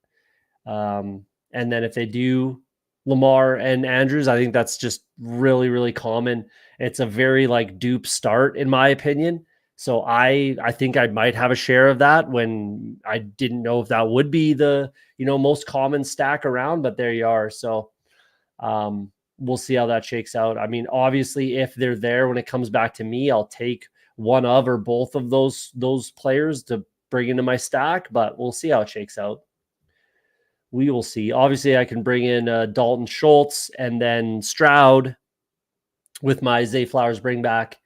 And then if they do Lamar and Andrews, I think that's just really, really common. It's a very dupe start in my opinion. So I think I might have a share of that when I didn't know if that would be the, most common stack around, but there you are. So we'll see how that shakes out. I mean, obviously if they're there when it comes back to me, I'll take one of or both of those players to bring into my stack, but we'll see how it shakes out. We will see. Obviously, I can bring in Dalton Schultz and then Stroud with my Zay Flowers bring back.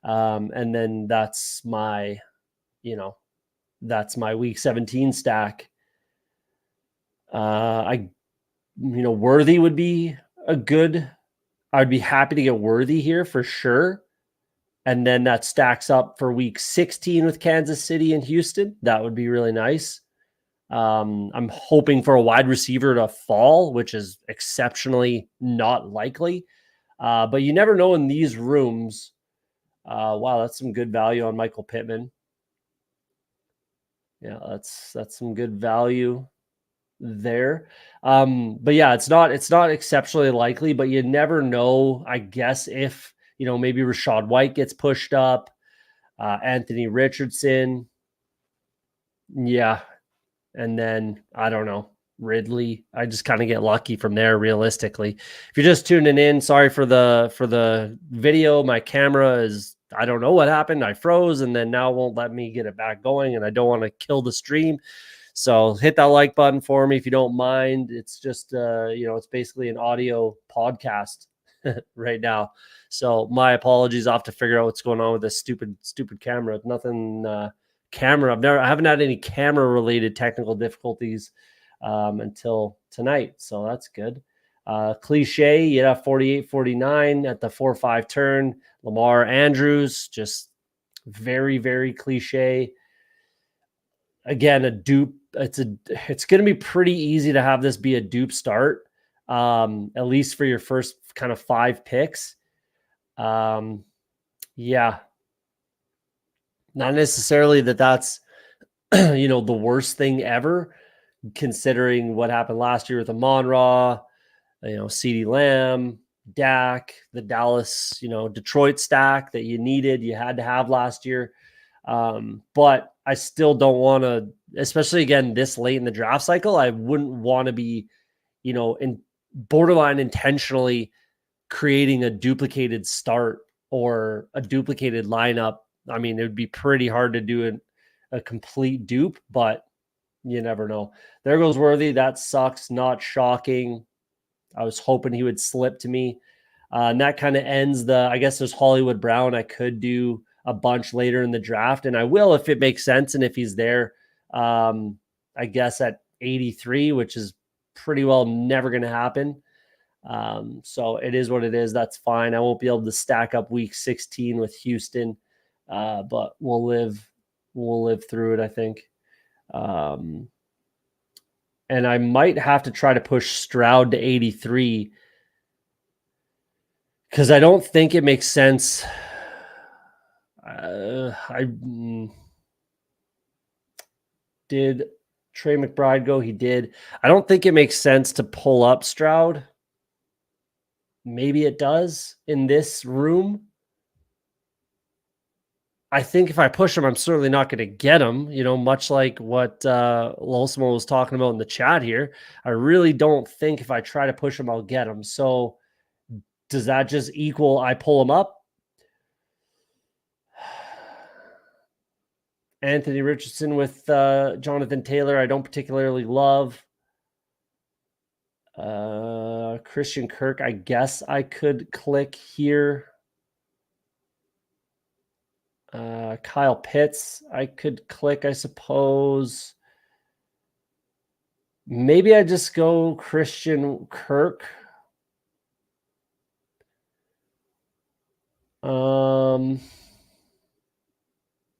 And then that's my week 17 stack. Worthy would be I'd be happy to get Worthy here for sure. And then that stacks up for week 16 with Kansas City and Houston. That would be really nice. I'm hoping for a wide receiver to fall, which is exceptionally not likely. But you never know in these rooms. Wow, that's some good value on Michael Pittman. Yeah, that's some good value there. But yeah, it's not exceptionally likely, but you never know, I guess, if maybe Rashad White gets pushed up, Anthony Richardson. Yeah. And then I don't know, Ridley. I just kind of get lucky from there, realistically. If you're just tuning in, sorry for the video. My camera is, I don't know what happened. I froze and then now won't let me get it back going, and I don't want to kill the stream. So hit that like button for me if you don't mind. It's just it's basically an audio podcast right now. So my apologies. I'll have to figure out what's going on with this stupid camera. Nothing camera. I haven't had any camera related technical difficulties until tonight. So that's good. Cliche, 48-49 at the 4-5 turn. Lamar Andrews, just very, very cliche. Again, a dupe. It's going to be pretty easy to have this be a dupe start, at least for your first kind of 5 picks. Yeah, not necessarily that's the worst thing ever, considering what happened last year with Amon-Ra, CeeDee Lamb, Dak, the Dallas, Detroit stack that you had to have last year. But I still don't want to, especially again this late in the draft cycle, I wouldn't want to be, in borderline intentionally creating a duplicated start or a duplicated lineup. I mean, it would be pretty hard to do a complete dupe, but you never know. There goes Worthy. That sucks. Not shocking. I was hoping he would slip to me. And that kind of ends I guess there's Hollywood Brown. I could do a bunch later in the draft, and I will if it makes sense and if he's there. I guess at 83, which is pretty well never going to happen. So it is what it is. That's fine. I won't be able to stack up week 16 with Houston, but we'll live through it, I think. And I might have to try to push Stroud to 83 because I don't think it makes sense. Did Trey McBride go? He did. I don't think it makes sense to pull up Stroud. Maybe it does in this room. I think if I push him, I'm certainly not going to get him, much like what Losimo was talking about in the chat here. I really don't think if I try to push him, I'll get him. So does that just equal I pull him up? Anthony Richardson with Jonathan Taylor, I don't particularly love. Christian Kirk, I guess I could click here. Kyle Pitts, I could click, I suppose. Maybe I just go Christian Kirk.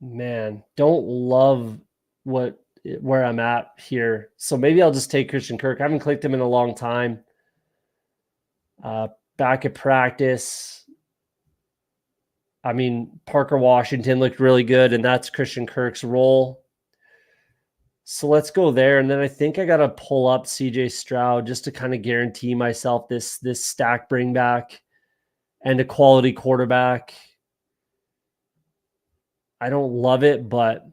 Man, don't love where I'm at here. So maybe I'll just take Christian Kirk. I haven't clicked him in a long time. Back at practice. I mean, Parker Washington looked really good, and that's Christian Kirk's role. So let's go there. And then I think I got to pull up CJ Stroud just to kind of guarantee myself this stack bring back and a quality quarterback. I don't love it, but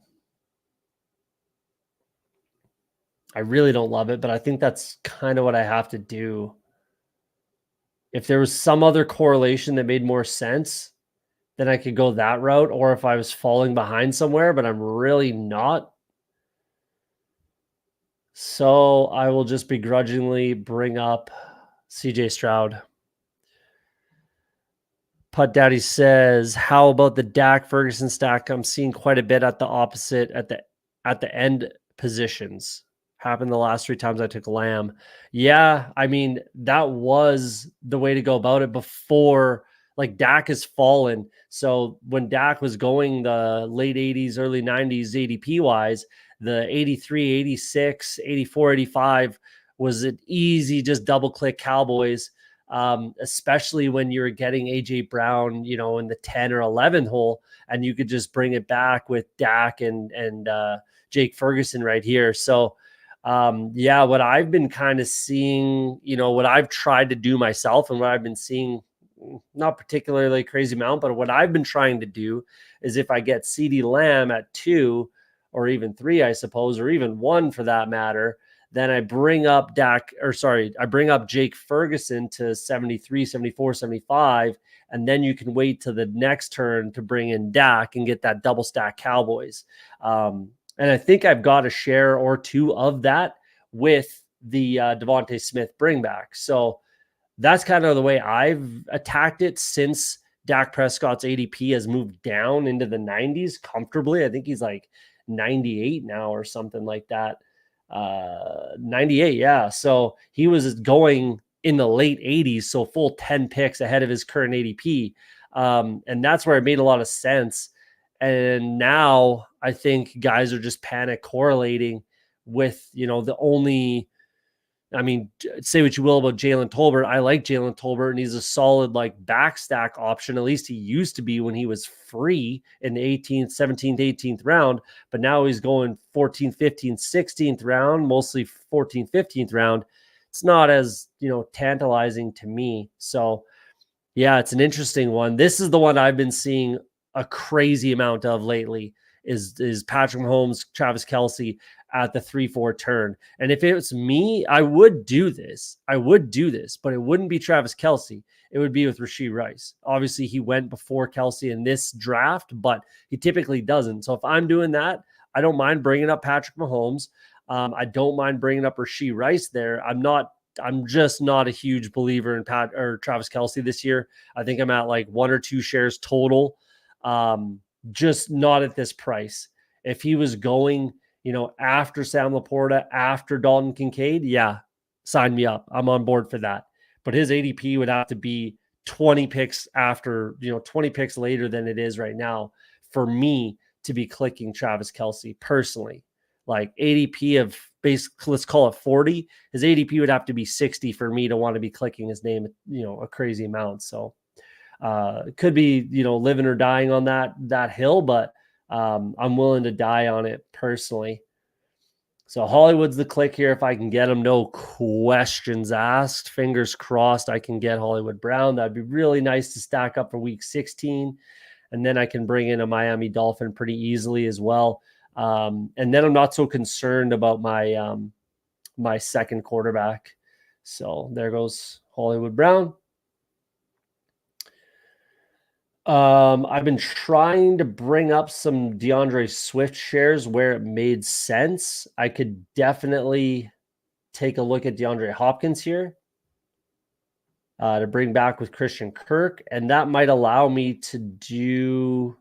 I really don't love it, but I think that's kind of what I have to do. If there was some other correlation that made more sense, then I could go that route, or if I was falling behind somewhere, but I'm really not. So I will just begrudgingly bring up CJ Stroud. Putt Daddy says, how about the Dak Ferguson stack? I'm seeing quite a bit at the opposite at the end positions. Happened the last 3 times I took Lamb. Yeah, I mean, that was the way to go about it before. Like, Dak has fallen. So when Dak was going the late 80s, early 90s ADP wise, the 83, 86, 84, 85 was an easy just double click Cowboys. especially when you're getting AJ Brown, you know, in the 10 or 11 hole, and you could just bring it back with Dak and Jake Ferguson right here. So, yeah, what I've been kind of seeing, you know, what I've tried to do myself and what I've been seeing, not particularly crazy amount, but what I've been trying to do is if I get CeeDee Lamb at 2 or even 3, I suppose, or even 1 for that matter, then I bring up I bring up Jake Ferguson to 73, 74, 75, and then you can wait to the next turn to bring in Dak and get that double stack Cowboys. And I think I've got a share or 2 of that with the Devontae Smith bring back. So that's kind of the way I've attacked it since Dak Prescott's ADP has moved down into the 90s comfortably. I think he's like 98 now or something like that. 98, yeah. So he was going in the late 80s, so full 10 picks ahead of his current ADP. And that's where it made a lot of sense. And now I think guys are just panic correlating with, you know, I mean, say what you will about Jalen Tolbert. I like Jalen Tolbert, and he's a solid like backstack option. At least he used to be when he was free in the 18th, 17th, 18th round. But now he's going 14th, 15th, 16th round, mostly 14th, 15th round. It's not as, you know, tantalizing to me. So, yeah, it's an interesting one. This is the one I've been seeing a crazy amount of lately is Patrick Mahomes, Travis Kelce at the 3-4 turn. And if it was me, I would do this, but it wouldn't be Travis Kelce. It would be with Rashee Rice. Obviously, he went before Kelce in this draft, but he typically doesn't. So if I'm doing that, I don't mind bringing up Patrick Mahomes. I don't mind bringing up Rashee Rice there. I'm just not a huge believer in Travis Kelce this year. I think I'm at like 1 or 2 shares total. Just not at this price. If he was going, you know, after Sam Laporta, after Dalton Kincaid, yeah, sign me up. I'm on board for that. But his ADP would have to be 20 picks after, you know, 20 picks later than it is right now for me to be clicking Travis Kelce personally. Like ADP of basically, let's call it 40. His ADP would have to be 60 for me to want to be clicking his name, you know, a crazy amount. So it could be, you know, living or dying on that hill, but I'm willing to die on it personally. So Hollywood's the click here. If I can get him, no questions asked. Fingers crossed I can get Hollywood Brown. That'd be really nice to stack up for week 16. And then I can bring in a Miami Dolphin pretty easily as well. And then I'm not so concerned about my my second quarterback. So there goes Hollywood Brown. I've been trying to bring up some DeAndre Swift shares where it made sense. I could definitely take a look at DeAndre Hopkins here to bring back with Christian Kirk, and that might allow me to do.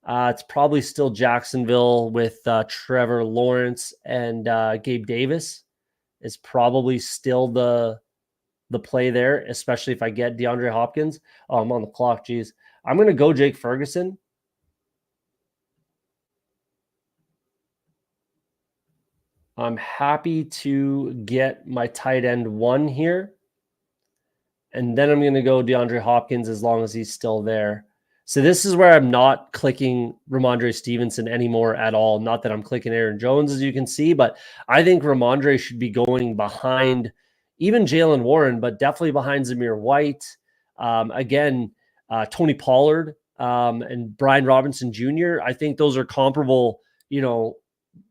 It's probably still Jacksonville with Trevor Lawrence and Gabe Davis is probably still the play there, especially if I get DeAndre Hopkins. Oh, I'm on the clock. Geez. I'm going to go Jake Ferguson. I'm happy to get my tight end 1 here. And then I'm going to go DeAndre Hopkins as long as he's still there. So this is where I'm not clicking Ramondre Stevenson anymore at all. Not that I'm clicking Aaron Jones, as you can see, but I think Ramondre should be going behind even Jalen Warren, but definitely behind Zamir White. Again, Tony Pollard and Brian Robinson Jr. I think those are comparable, you know,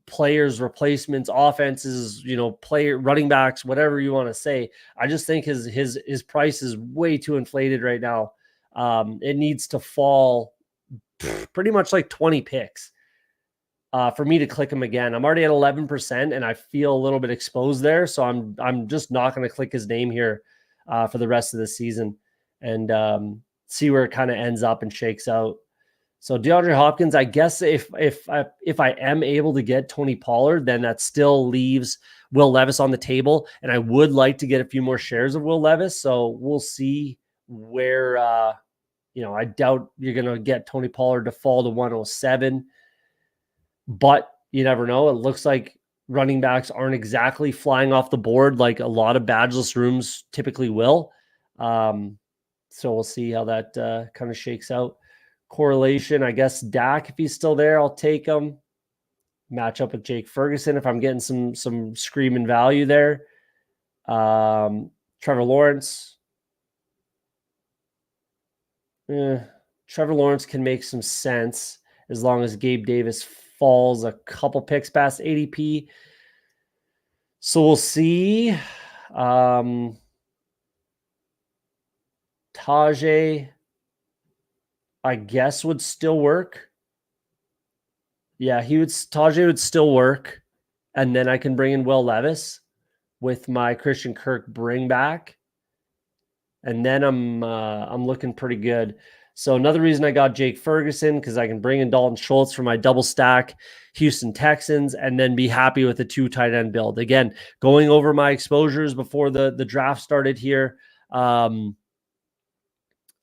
players, replacements, offenses, you know, player running backs, whatever you want to say. I just think his price is way too inflated right now. It needs to fall pretty much like 20 picks for me to click him again. I'm already at 11% and I feel a little bit exposed there. So I'm just not going to click his name here for the rest of the season and see where it kind of ends up and shakes out. So DeAndre Hopkins, I guess if I am able to get Tony Pollard, then that still leaves Will Levis on the table. And I would like to get a few more shares of Will Levis. So we'll see where, you know, I doubt you're going to get Tony Pollard to fall to 107. But you never know. It looks like running backs aren't exactly flying off the board like a lot of badgeless rooms typically will. So we'll see how that kind of shakes out. Correlation, I guess Dak, if he's still there, I'll take him. Match up with Jake Ferguson if I'm getting some screaming value there. Trevor Lawrence. Trevor Lawrence can make some sense as long as Gabe Davis falls a couple picks past ADP. So we'll see. Tajay, I guess, would still work. Yeah, Tajay would still work. And then I can bring in Will Levis with my Christian Kirk bring back. And then I'm looking pretty good. So another reason I got Jake Ferguson, because I can bring in Dalton Schultz for my double stack Houston Texans and then be happy with the 2 tight end build. Again, going over my exposures before the draft started here.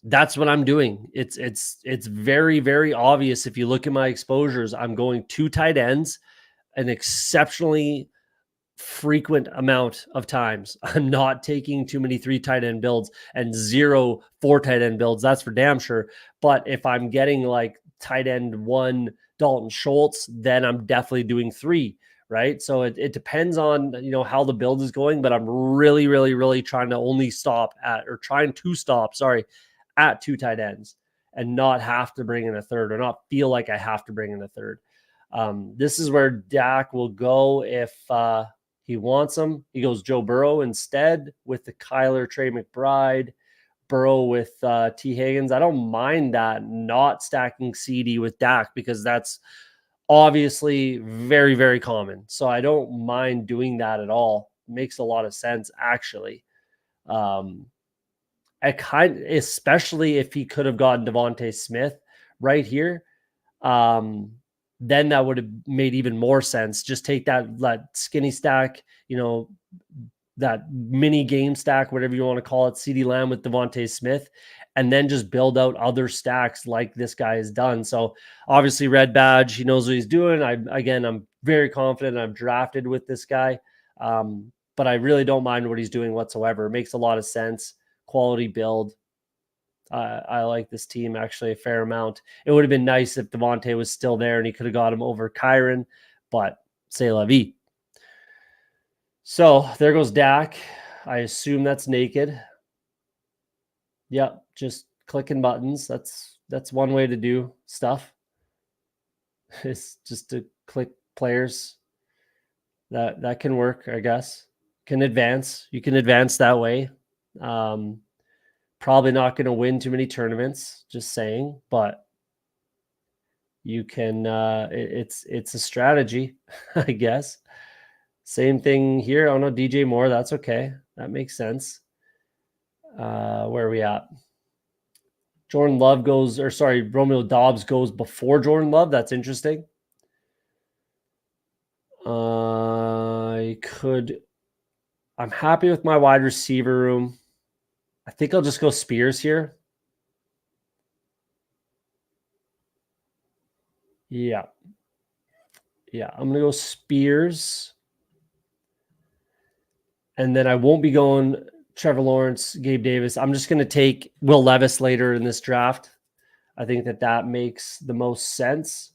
That's what I'm doing. It's very, very obvious. If you look at my exposures, I'm going 2 tight ends, an exceptionally frequent amount of times. I'm not taking too many 3 tight end builds and 0 4 tight end builds. That's for damn sure. But if I'm getting like tight end 1 Dalton Schultz, then I'm definitely doing 3, right? So it depends on, how the build is going, but I'm really, really, really trying to stop at 2 tight ends and not have to bring in a third or not feel like I have to bring in a third. This is where Dak will go if he wants him. He goes Joe Burrow instead with the Kyler, Trey McBride, Burrow with T. Higgins. I don't mind that, not stacking CD with Dak, because that's obviously very, very common. So I don't mind doing that at all. It makes a lot of sense, actually. Especially if he could have gotten Devontae Smith right here, then that would have made even more sense. Just take that skinny stack, that mini game stack, whatever you want to call it, CeeDee Lamb with Devontae Smith, and then just build out other stacks like this guy has done. So obviously Red Badge, he knows what he's doing. I'm very confident I've drafted with this guy, but I really don't mind what he's doing whatsoever. It makes a lot of sense. Quality build. I like this team actually a fair amount. It would have been nice if Devontae was still there and he could have got him over Kyron, but c'est la vie. So there goes Dak. I assume that's naked. Yeah, just clicking buttons. That's one way to do stuff. It's just to click players. That can work, I guess. You can advance that way. Probably not going to win too many tournaments, just saying, but you can, it's a strategy, I guess. Same thing here. Oh no, DJ Moore. That's okay. That makes sense. Where are we at? Romeo Dobbs goes before Jordan Love. That's interesting. I'm happy with my wide receiver room. I think I'll just go Spears here. Yeah. I'm going to go Spears. And then I won't be going Trevor Lawrence, Gabe Davis. I'm just going to take Will Levis later in this draft. I think that makes the most sense.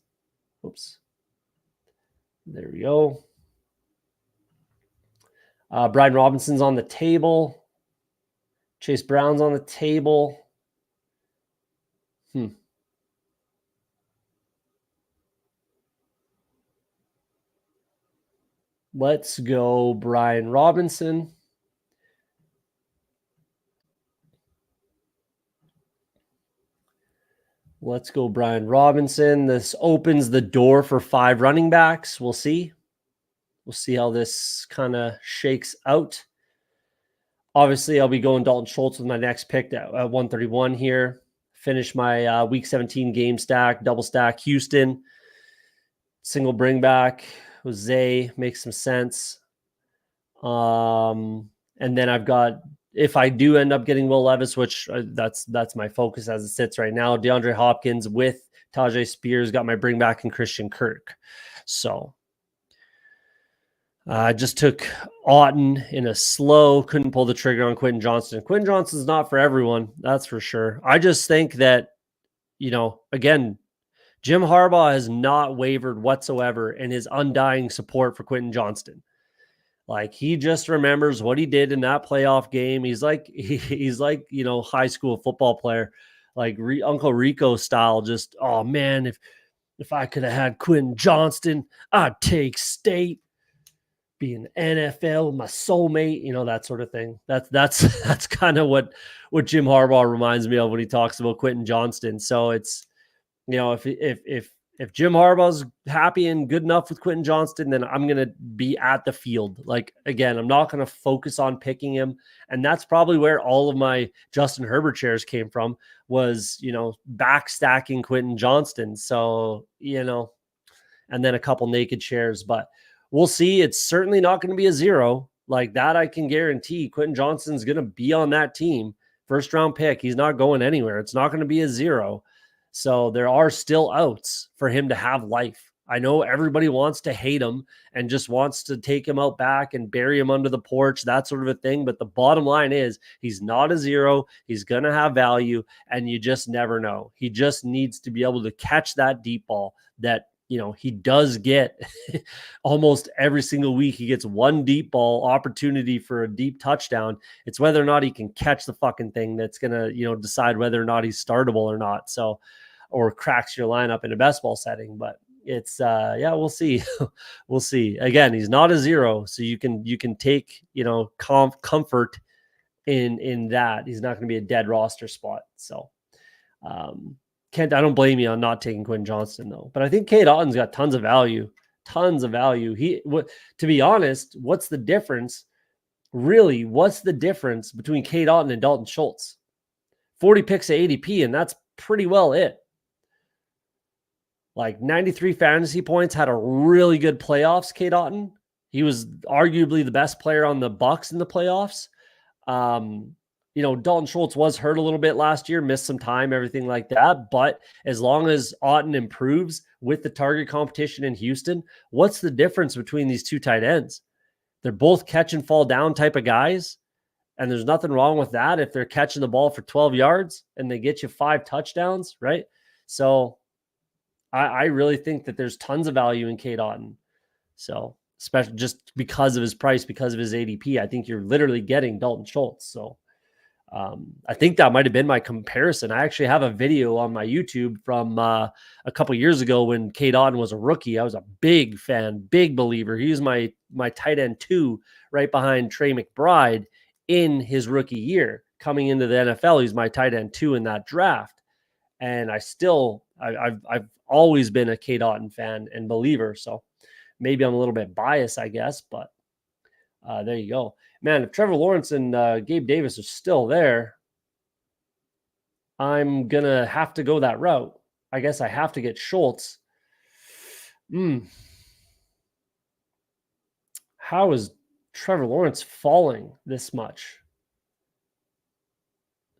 Oops. There we go. Brian Robinson's on the table. Chase Brown's on the table. Let's go Brian Robinson. This opens the door for 5 running backs. We'll see. We'll see how this kind of shakes out. Obviously, I'll be going Dalton Schultz with my next pick at 131 here. Finish my Week 17 game stack, double stack Houston. Single bring back. Jose makes some sense. And then I've got, if I do end up getting Will Levis, which that's my focus as it sits right now, DeAndre Hopkins with Tajay Spears, got my bring back in Christian Kirk. So I just took Otten in a slow, couldn't pull the trigger on Quentin Johnston. Quentin Johnston's not for everyone, that's for sure. I just think that, again, Jim Harbaugh has not wavered whatsoever in his undying support for Quentin Johnston. Like, he just remembers what he did in that playoff game. He's like, high school football player, like Uncle Rico style. Just, oh man, if I could have had Quentin Johnston, I'd take state. Be in the NFL with my soulmate, that sort of thing. That's kind of what Jim Harbaugh reminds me of when he talks about Quentin Johnston. So it's, if Jim Harbaugh's happy and good enough with Quentin Johnston, then I'm going to be at the field. Like, again, I'm not going to focus on picking him. And that's probably where all of my Justin Herbert shares came from, was, backstacking Quentin Johnston. So, and then a couple naked shares, but we'll see. It's certainly not going to be a zero. Like that, I can guarantee. Quentin Johnston's going to be on that team. First round pick. He's not going anywhere. It's not going to be a zero. So there are still outs for him to have life. I know everybody wants to hate him and just wants to take him out back and bury him under the porch, that sort of a thing. But the bottom line is he's not a zero. He's going to have value, and you just never know. He just needs to be able to catch that deep ball that, he does get almost every single week. He gets one deep ball opportunity for a deep touchdown. It's whether or not he can catch the fucking thing that's going to, decide whether or not he's startable or not. So, or cracks your lineup in a best ball setting. But it's, we'll see. We'll see. Again, he's not a zero. So you can take, comfort in that. He's not going to be a dead roster spot. So, I don't blame you on not taking Quentin Johnston though, but I think Cade Otton's got tons of value. To be honest, what's the difference? Really, what's the difference between Cade Otton and Dalton Schultz? 40 picks at ADP, and that's pretty well it. Like 93 fantasy points, had a really good playoffs, Cade Otton. He was arguably the best player on the Bucs in the playoffs. Dalton Schultz was hurt a little bit last year, missed some time, everything like that. But as long as Otton improves with the target competition in Houston, what's the difference between these two tight ends? They're both catch and fall down type of guys. And there's nothing wrong with that if they're catching the ball for 12 yards and they get you 5 touchdowns, right? So I really think that there's tons of value in Cade Otton. So especially just because of his price, because of his ADP, I think you're literally getting Dalton Schultz. So I think that might have been my comparison. I actually have a video on my YouTube from a couple years ago when Cade Otton was a rookie. I was a big fan, big believer. He was my tight end 2 right behind Trey McBride in his rookie year. Coming into the NFL, he's my tight end 2 in that draft. And I've always been a Cade Otton fan and believer. So maybe I'm a little bit biased, I guess, but there you go. Man, if Trevor Lawrence and Gabe Davis are still there, I'm going to have to go that route. I guess I have to get Schultz. How is Trevor Lawrence falling this much?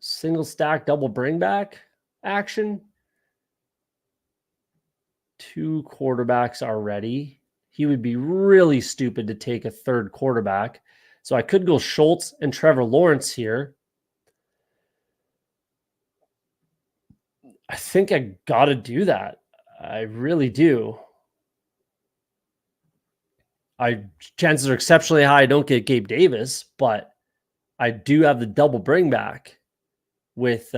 Single stack, double bring back action. 2 quarterbacks already. He would be really stupid to take a third quarterback. So I could go Schultz and Trevor Lawrence here. I think I got to do that. I really do. Chances are exceptionally high I don't get Gabe Davis, but I do have the double bring back with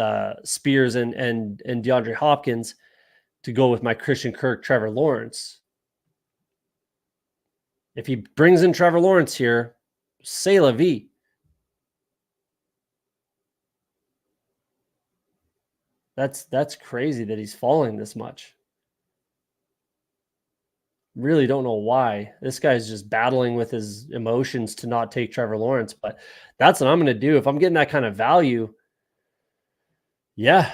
Spears and DeAndre Hopkins to go with my Christian Kirk, Trevor Lawrence. If he brings in Trevor Lawrence here, c'est la vie. That's crazy that he's falling this much. Really don't know why. This guy's just battling with his emotions to not take Trevor Lawrence, but that's what I'm going to do. If I'm getting that kind of value, yeah,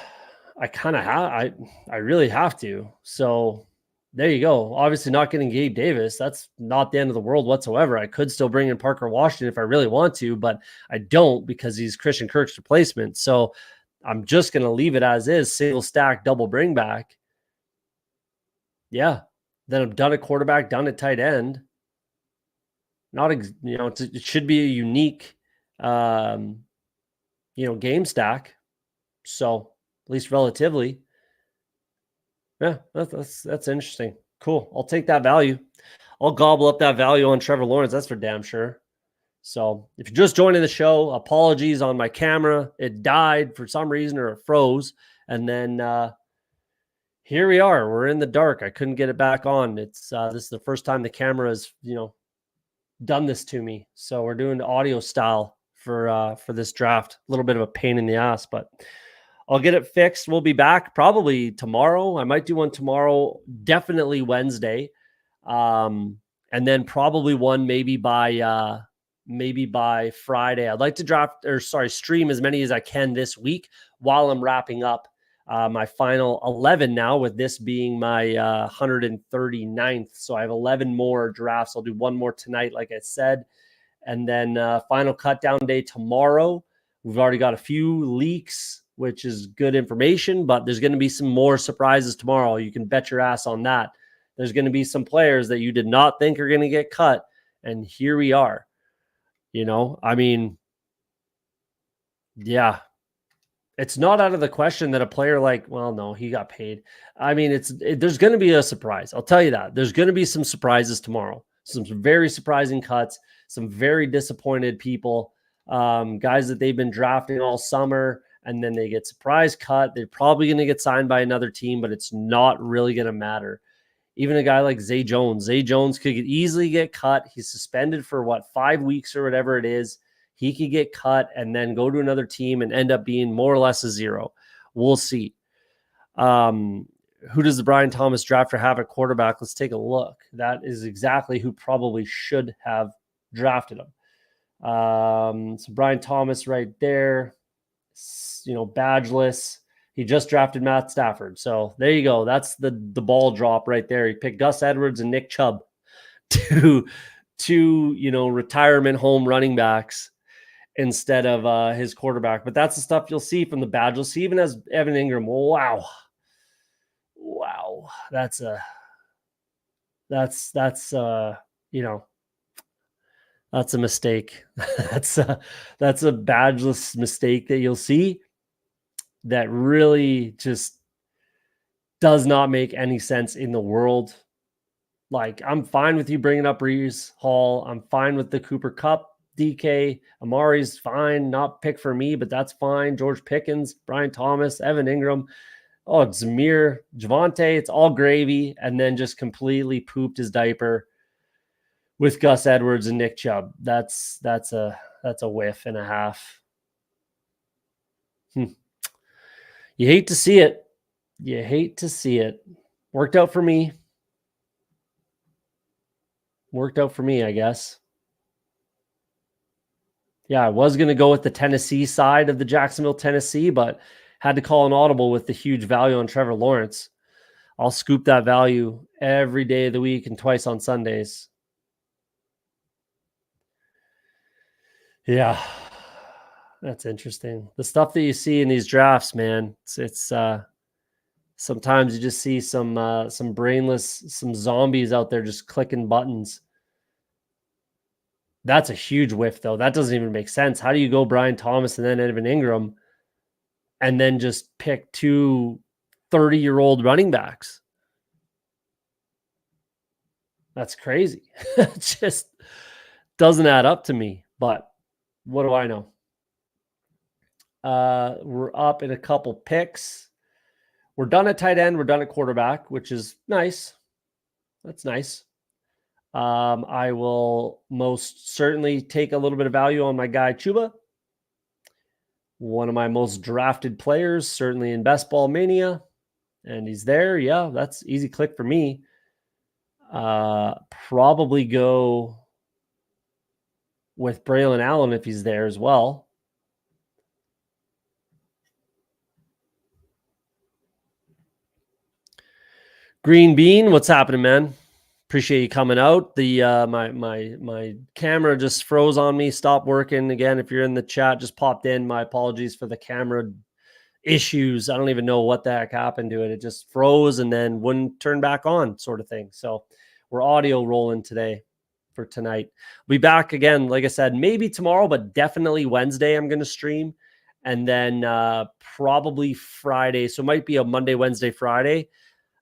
I kind of have. I really have to. So there you go. Obviously not getting Gabe Davis. That's not the end of the world whatsoever. I could still bring in Parker Washington if I really want to, but I don't because he's Christian Kirk's replacement. So I'm just going to leave it as is, single stack, double bring back. Yeah. Then I'm done at quarterback, done at tight end. it should be a unique, game stack. So at least relatively, yeah, that's interesting. Cool. I'll take that value. I'll gobble up that value on Trevor Lawrence. That's for damn sure. So if you're just joining the show, apologies on my camera. It died for some reason or it froze. And then here we are. We're in the dark. I couldn't get it back on. This is the first time the camera has, done this to me. So we're doing the audio style for this draft. A little bit of a pain in the ass, but I'll get it fixed. We'll be back probably tomorrow. I might do one tomorrow, definitely Wednesday. And then probably one maybe by Friday. I'd like to stream as many as I can this week while I'm wrapping up my final 11 now, with this being my 139th. So I have 11 more drafts. I'll do one more tonight, like I said. And then final cut down day tomorrow. We've already got a few leaks, which is good information, but there's going to be some more surprises tomorrow. You can bet your ass on that. There's going to be some players that you did not think are going to get cut. And here we are. Yeah, it's not out of the question that a player he got paid. There's going to be a surprise. I'll tell you that. There's going to be some surprises tomorrow. Some very surprising cuts, some very disappointed people, guys that they've been drafting all summer, and then they get surprise cut. They're probably going to get signed by another team, but it's not really going to matter. Even a guy like Zay Jones. Zay Jones could easily get cut. He's suspended for 5 weeks or whatever it is. He could get cut and then go to another team and end up being more or less a zero. We'll see. Who does the Brian Thomas drafter have at quarterback? Let's take a look. That is exactly who probably should have drafted him. So Brian Thomas right there, badgeless. He just drafted Matt Stafford. So there you go. That's the ball drop right there. He picked Gus Edwards and Nick Chubb, two retirement home running backs instead of his quarterback. But that's the stuff you'll see from the badgeless. He even has Evan Ingram. Wow. That's a mistake. that's a badgeless mistake that you'll see that really just does not make any sense in the world. I'm fine with you bringing up Brees Hall. I'm fine with the Cooper Kupp, DK. Amari's fine. Not pick for me, but that's fine. George Pickens, Brian Thomas, Evan Ingram. Oh, Zamir, Javonte. It's all gravy. And then just completely pooped his diaper with Gus Edwards and Nick Chubb. That's a whiff and a half. You hate to see it. Worked out for me, I guess. Yeah, I was going to go with the Tennessee side of the Jacksonville, Tennessee, but had to call an audible with the huge value on Trevor Lawrence. I'll scoop that value every day of the week and twice on Sundays. Yeah, that's interesting. The stuff that you see in these drafts, man, it's sometimes you just see some brainless, some zombies out there just clicking buttons. That's a huge whiff, though. That doesn't even make sense. How do you go Brian Thomas and then Evan Ingram and then just pick two 30-year-old running backs? That's crazy. It just doesn't add up to me, but what do I know? We're up in a couple picks. We're done at tight end. We're done at quarterback, which is nice. That's nice. I will most certainly take a little bit of value on my guy Chuba. One of my most drafted players, certainly in Best Ball Mania. And he's there. Yeah, that's easy click for me. Probably go with Braylon Allen if he's there as well. Green Bean, what's happening, man? Appreciate you coming out. The my camera just froze on me, stopped working again. If you're in the chat, just popped in. My apologies for the camera issues. I don't even know what the heck happened to it. It just froze and then wouldn't turn back on, sort of thing. So we're audio rolling today. for tonight. We'll be back again, like I said, maybe tomorrow, but definitely Wednesday I'm going to stream. And then probably Friday. So it might be a Monday, Wednesday, Friday.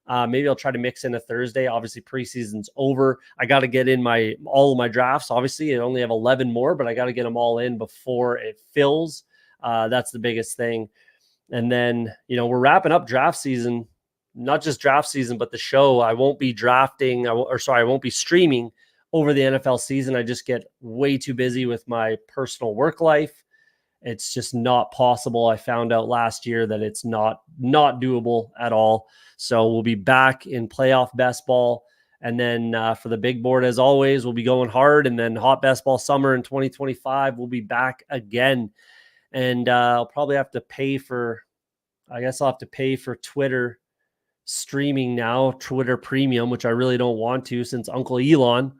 Maybe I'll try to mix in a Thursday. Obviously, preseason's over. I got to get in all of my drafts. Obviously, I only have 11 more, but I got to get them all in before it fills. That's the biggest thing. And then, we're wrapping up draft season, not just draft season, but the show. I won't be I won't be streaming over the NFL season. I just get way too busy with my personal work life. It's just not possible. I found out last year that it's not doable at all. So we'll be back in playoff best ball. And then for the big board, as always, we'll be going hard. And then hot best ball summer in 2025, we'll be back again. And I'll probably have to pay for Twitter streaming now, Twitter Premium, which I really don't want to, since Uncle Elon,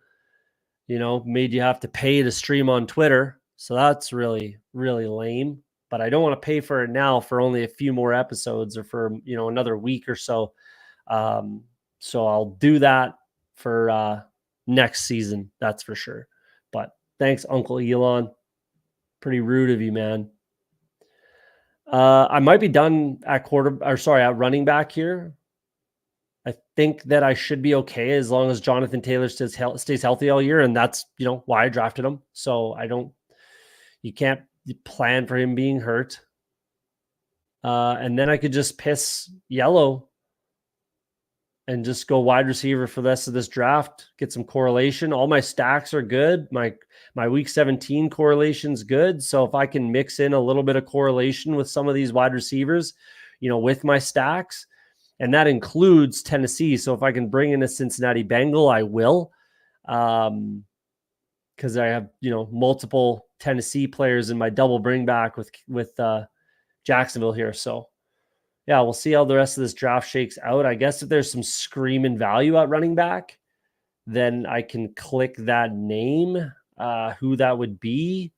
made you have to pay to stream on Twitter. So that's really, really lame. But I don't want to pay for it now for only a few more episodes or for, another week or so. So I'll do that for next season. That's for sure. But thanks, Uncle Elon. Pretty rude of you, man. I might be done at running back here. I think that I should be okay as long as Jonathan Taylor stays healthy all year. And that's, why I drafted him. So you can't plan for him being hurt. And then I could just piss yellow and just go wide receiver for the rest of this draft, get some correlation. All my stacks are good. My week 17 correlation's good. So if I can mix in a little bit of correlation with some of these wide receivers, with my stacks, and that includes Tennessee. So if I can bring in a Cincinnati Bengal, I will. Because I have, multiple Tennessee players in my double bring back with Jacksonville here. So yeah, we'll see how the rest of this draft shakes out. I guess if there's some screaming value at running back, then I can click that name, who that would be.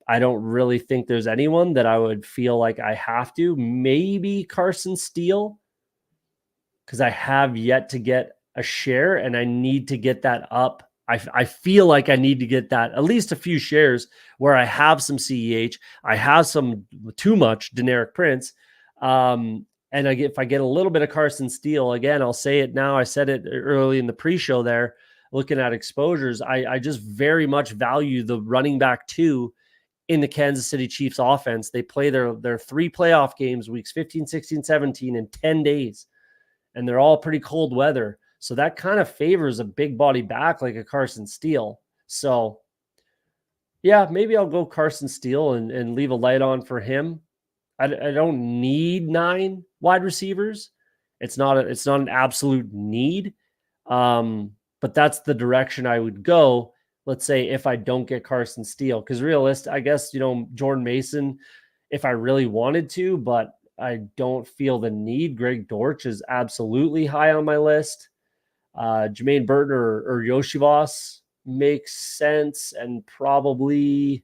I don't really think there's anyone that I would feel like I have to. Maybe Carson Steele, because I have yet to get a share and I need to get that up. I feel like I need to get that at least a few shares where I have some CEH. I have some too much Deneric Prince. And if I get a little bit of Carson Steele, again, I'll say it now. I said it early in the pre-show there, looking at exposures. I just very much value the running back 2 in the Kansas City Chiefs offense. They play their 3 playoff games, weeks 15, 16, 17 in 10 days. And they're all pretty cold weather. So that kind of favors a big body back like a Carson Steele. So yeah, maybe I'll go Carson Steele and leave a light on for him. I don't need 9 wide receivers. It's not an absolute need. But that's the direction I would go. Let's say if I don't get Carson Steele, because I guess, Jordan Mason, if I really wanted to, but I don't feel the need. Greg Dortch is absolutely high on my list. Jermaine Burton or Yoshivas makes sense, and probably,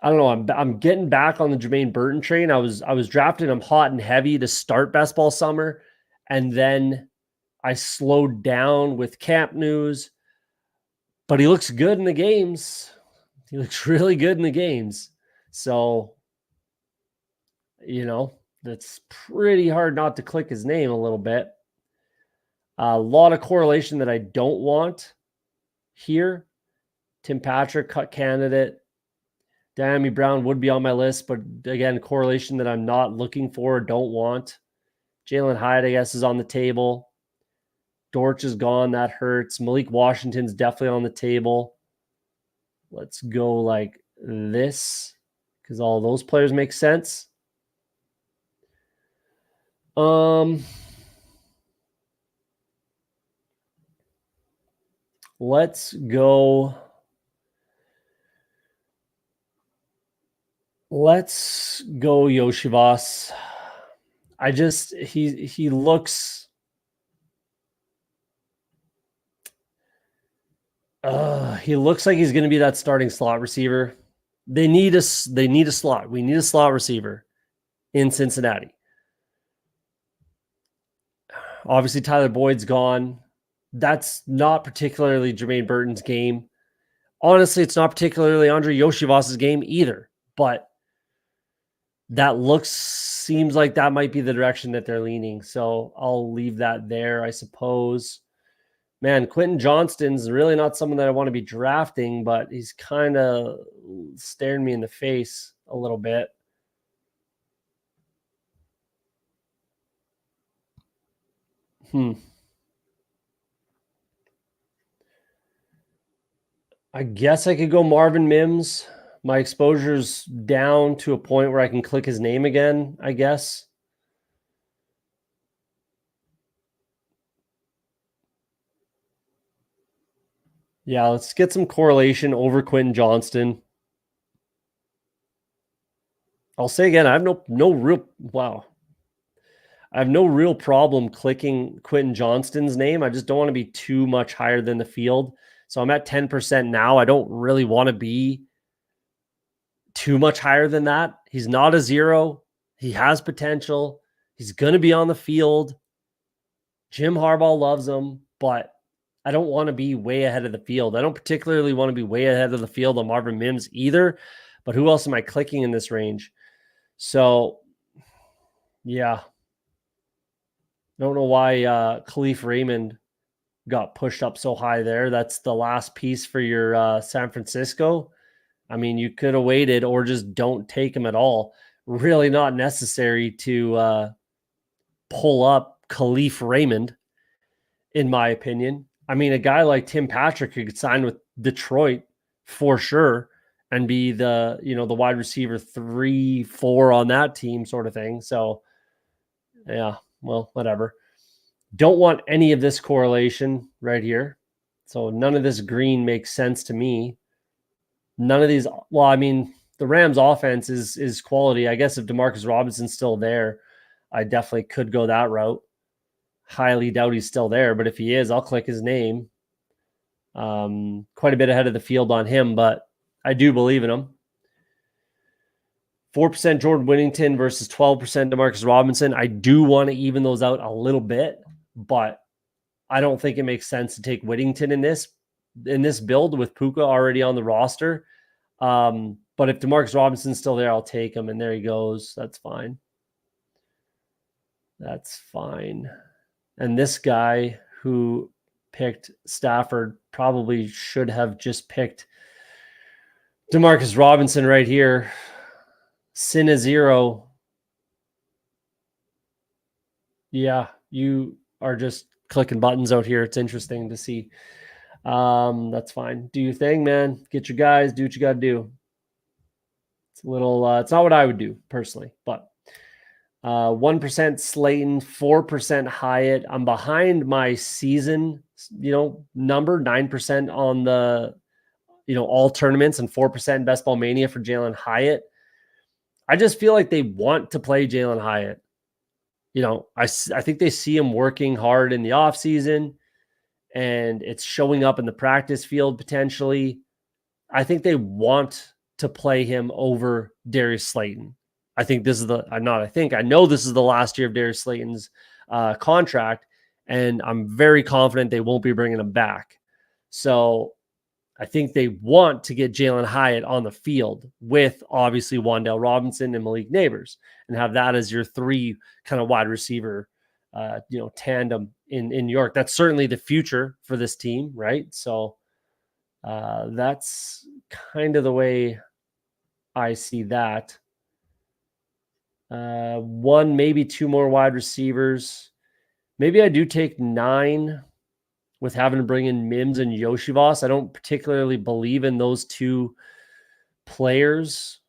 I don't know. I'm getting back on the Jermaine Burton train. I was drafting him hot and heavy to start best ball summer, and then I slowed down with camp news. But he looks good in the games. He looks really good in the games. So, that's pretty hard not to click his name a little bit. A lot of correlation that I don't want here. Tim Patrick, cut candidate. Diami Brown would be on my list, but again, correlation that I'm not looking for, don't want. Jalen Hyatt, I guess, is on the table. Dortch is gone. That hurts. Malik Washington's definitely on the table. Let's go like this, because all those players make sense. Let's go. Let's go Yoshivas. He looks he looks like he's going to be that starting slot receiver. They need a slot. We need a slot receiver in Cincinnati. Obviously, Tyler Boyd's gone. That's not particularly Jermaine Burton's game. Honestly, it's not particularly Andre Yoshivas's game either. But that seems like that might be the direction that they're leaning. So I'll leave that there, I suppose. Man, Quentin Johnston's really not someone that I want to be drafting, but he's kind of staring me in the face a little bit. I guess I could go Marvin Mims. My exposure's down to a point where I can click his name again, I guess. Yeah, let's get some correlation over Quentin Johnston. I'll say again, I have no real problem clicking Quentin Johnston's name. I just don't want to be too much higher than the field. So I'm at 10% now. I don't really want to be too much higher than that. He's not a zero. He has potential. He's going to be on the field. Jim Harbaugh loves him, but I don't want to be way ahead of the field. I don't particularly want to be way ahead of the field on Marvin Mims either, but who else am I clicking in this range? So, yeah. I don't know why Khalif Raymond got pushed up so high there. That's the last piece for your San Francisco. I mean, you could have waited or just don't take him at all. Really not necessary to pull up Khalif Raymond, in my opinion. I mean, a guy like Tim Patrick could sign with Detroit for sure and be the wide receiver 3-4 on that team sort of thing. So, yeah, well, whatever. Don't want any of this correlation right here. So none of this green makes sense to me. None of these. Well, I mean, the Rams offense is quality. I guess if Demarcus Robinson's still there, I definitely could go that route. Highly doubt he's still there, but if he is, I'll click his name. Quite a bit ahead of the field on him, but I do believe in him. 4% Jordan Whittington versus 12% Demarcus Robinson. I do want to even those out a little bit, but I don't think it makes sense to take Whittington in this build with Puka already on the roster. But if Demarcus Robinson's still there, I'll take him, and there he goes. That's fine. That's fine. And this guy who picked Stafford probably should have just picked Demarcus Robinson right here. Sin a zero. Yeah, you are just clicking buttons out here. It's interesting to see. That's fine. Do your thing, man. Get your guys. Do what you got to do. It's a little. It's not what I would do personally, but 1% Slayton, 4% Hyatt. I'm behind my season, number 9% on the, all tournaments and 4% Best Ball Mania for Jalen Hyatt. I just feel like they want to play Jalen Hyatt. I think they see him working hard in the offseason, and it's showing up in the practice field potentially. I think they want to play him over Darius Slayton. I know this is the last year of Darius Slayton's contract, and I'm very confident they won't be bringing him back. So I think they want to get Jalen Hyatt on the field with obviously Wan'Dale Robinson and Malik Neighbors, and have that as your three kind of wide receiver, tandem in New York. That's certainly the future for this team, right? So that's kind of the way I see that. One, maybe two more wide receivers. Maybe I do take 9 with having to bring in Mims and Yoshivas. I don't particularly believe in those two players.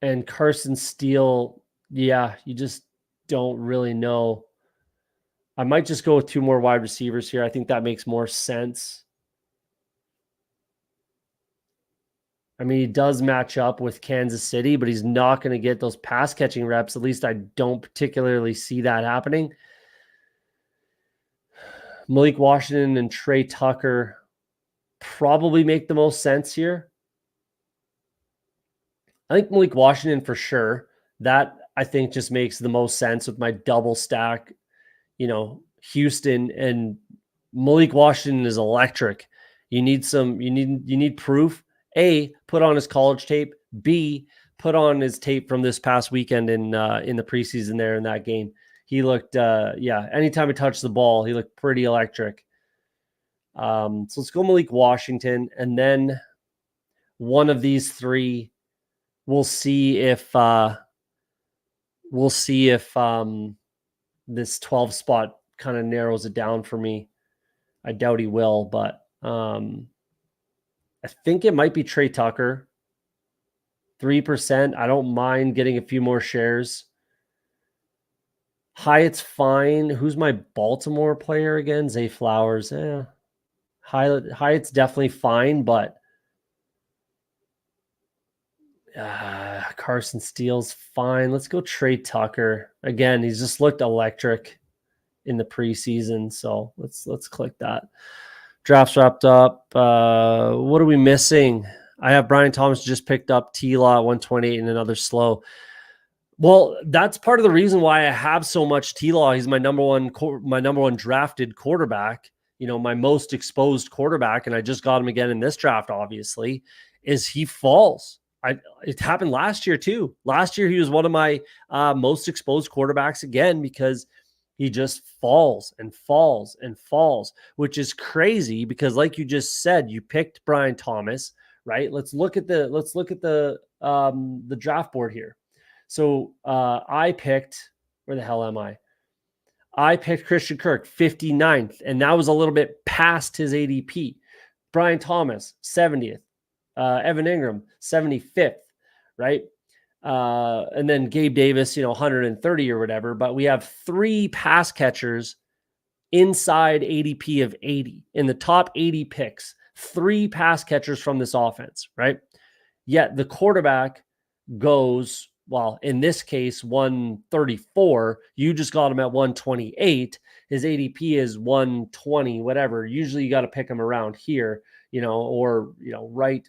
And Carson Steele, yeah, you just don't really know. I might just go with 2 more wide receivers here. I think that makes more sense. I mean, he does match up with Kansas City, but he's not going to get those pass catching reps. At least I don't particularly see that happening. Malik Washington and Trey Tucker probably make the most sense here. I think Malik Washington for sure. That I think just makes the most sense with my double stack. Houston and Malik Washington is electric. You need proof. A, put on his college tape. B, put on his tape from this past weekend in the preseason there in that game. He looked, anytime he touched the ball, he looked pretty electric. So let's go Malik Washington, and then one of these three, we'll see if this 12 spot kind of narrows it down for me. I doubt he will, but I think it might be Trey Tucker. 3%. I don't mind getting a few more shares. Hyatt's fine. Who's my Baltimore player again? Zay Flowers. Hyatt's definitely fine, but Carson Steele's fine. Let's go Trey Tucker. Again, he's just looked electric in the preseason, so let's click that. Drafts wrapped up. What are we missing? I have Brian Thomas just picked up T-Law at 128 and another slow. Well, that's part of the reason why I have so much T-Law. He's my number one drafted quarterback, my most exposed quarterback, and I just got him again in this draft, obviously, is he falls. It happened last year too. Last year, he was one of my most exposed quarterbacks again, because he just falls and falls and falls, which is crazy because, like you just said, you picked Brian Thomas, right? Let's look at the draft board here. So I picked, where the hell am I? I picked Christian Kirk 59th, and that was a little bit past his ADP. Brian Thomas 70th, Evan Ingram 75th, right? And then Gabe Davis, 130 or whatever. But we have 3 pass catchers inside ADP of 80 in the top 80 picks. 3 pass catchers from this offense, right? Yet the quarterback goes, well, in this case, 134. You just got him at 128. His ADP is 120, whatever. Usually you got to pick him around here, or, right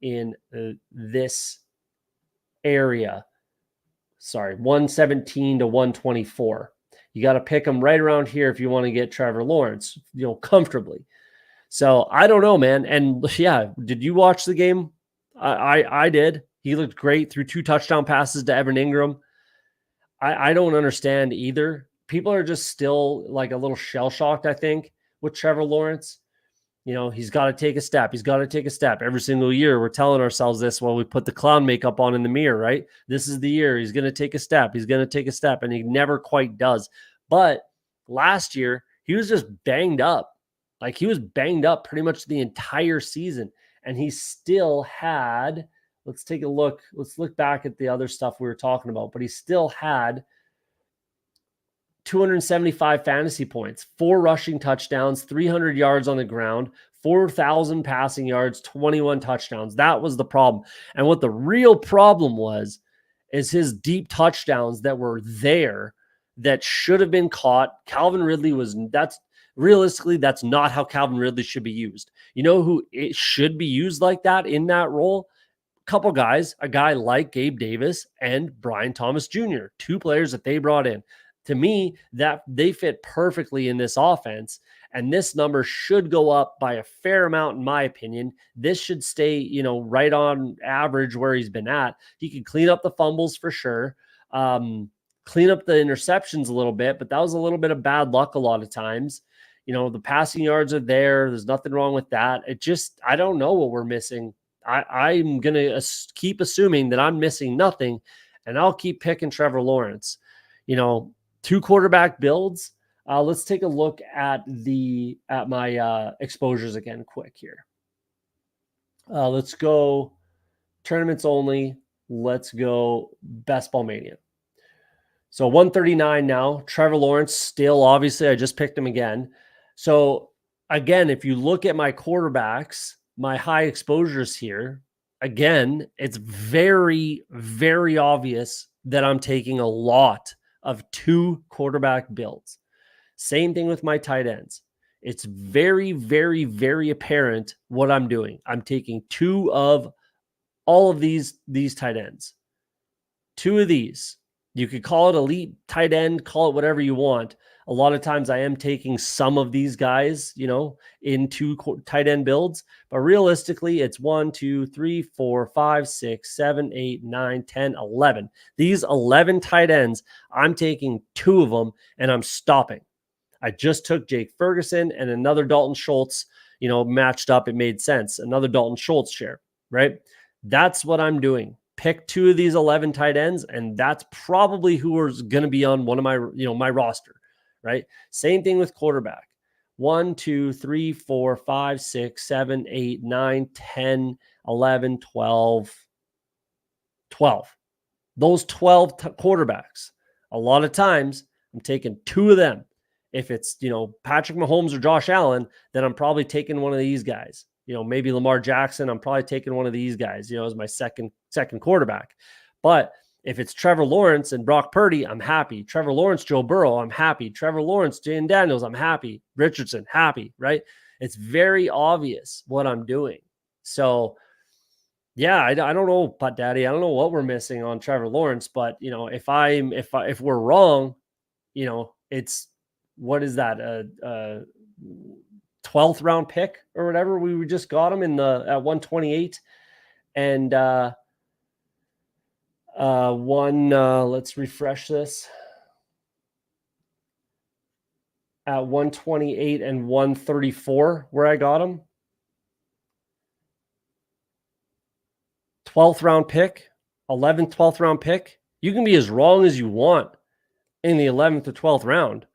in this area. Sorry, 117 to 124. You got to pick him right around here if you want to get Trevor Lawrence, comfortably. So I don't know, man. And yeah, did you watch the game? I did. He looked great, threw 2 touchdown passes to Evan Ingram. I don't understand either. People are just still like a little shell-shocked, I think, with Trevor Lawrence. He's got to take a step. He's got to take a step. Every single year, we're telling ourselves this while we put the clown makeup on in the mirror, right? This is the year. He's going to take a step. He's going to take a step, and he never quite does. But last year, he was just banged up. Like, he was banged up pretty much the entire season, and he still had, let's take a look. Let's look back at the other stuff we were talking about, but he still had 275 fantasy points, 4 rushing touchdowns, 300 yards on the ground, 4,000 passing yards, 21 touchdowns. That was the problem. And what the real problem was is his deep touchdowns that were there that should have been caught. Calvin Ridley realistically, that's not how Calvin Ridley should be used. You know who it should be used like that in that role? Couple guys, a guy like Gabe Davis and Brian Thomas Jr., 2 players that they brought in. To me, that they fit perfectly in this offense, and this number should go up by a fair amount, in my opinion. This should stay, right on average where he's been at. He could clean up the fumbles for sure, clean up the interceptions a little bit, but that was a little bit of bad luck a lot of times. The passing yards are there. There's nothing wrong with that. I don't know what we're missing. I'm going to keep assuming that I'm missing nothing, and I'll keep picking Trevor Lawrence. 2 quarterback builds. Let's take a look at my exposures again quick here. Let's go tournaments only. Let's go Best Ball Mania. So 139 now. Trevor Lawrence still, obviously, I just picked him again. So again, if you look at my quarterbacks, my high exposures here, again, it's very, very obvious that I'm taking a lot of 2 quarterback builds. Same thing with my tight ends. It's very, very, very apparent what I'm doing. I'm taking 2 of all of these tight ends. 2 of these. You could call it elite tight end, call it whatever you want. A lot of times I am taking some of these guys, into tight end builds, but realistically it's 1, 2, 3, 4, 5, 6, 7, 8, 9, 10, 11. These 11 tight ends, I'm taking 2 of them and I'm stopping. I just took Jake Ferguson and another Dalton Schultz, matched up. It made sense. Another Dalton Schultz share, right? That's what I'm doing. Pick 2 of these 11 tight ends, and that's probably who is going to be on one of my, my roster, right? Same thing with quarterback. 1, 2, 3, 4, 5, 6, 7, 8, 9, 10, 11, 12. Those 12 quarterbacks. A lot of times I'm taking 2 of them. If it's, Patrick Mahomes or Josh Allen, then I'm probably taking one of these guys. Maybe Lamar Jackson, I'm probably taking one of these guys, as my second quarterback. But if it's Trevor Lawrence and Brock Purdy, I'm happy. Trevor Lawrence, Joe Burrow, I'm happy. Trevor Lawrence, Jalen Daniels, I'm happy. Richardson, happy, right? It's very obvious what I'm doing. So, yeah, I don't know, Putt Daddy. I don't know what we're missing on Trevor Lawrence, but if we're wrong, it's, what is that? A 12th round pick or whatever. We just got him at 128, and let's refresh this. At 128 and 134, where I got him. 12th round pick, 11th, 12th round pick. You can be as wrong as you want in the 11th or 12th round.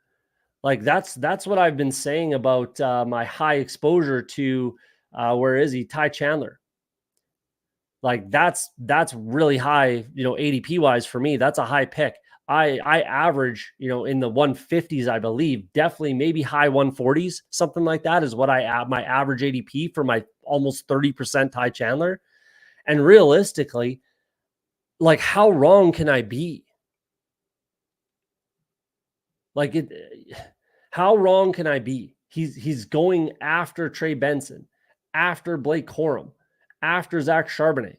Like that's what I've been saying about my high exposure to where is he? Ty Chandler. Like that's really high, ADP wise for me. That's a high pick. I average, in the 150s, I believe, definitely maybe high 140s, something like that is what my average ADP for my almost 30% Ty Chandler. And realistically, like how wrong can I be? Like how wrong can I be? He's going after Trey Benson, after Blake Corum, after Zach Charbonnet.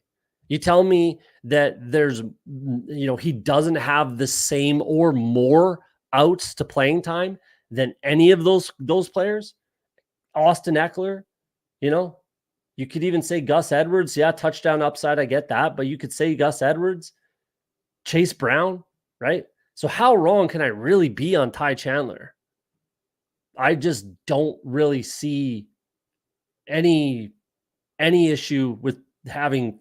You tell me that there's, he doesn't have the same or more outs to playing time than any of those players. Austin Eckler, you could even say Gus Edwards. Yeah, touchdown upside, I get that. But you could say Gus Edwards, Chase Brown, right? So how wrong can I really be on Ty Chandler? I just don't really see any issue with having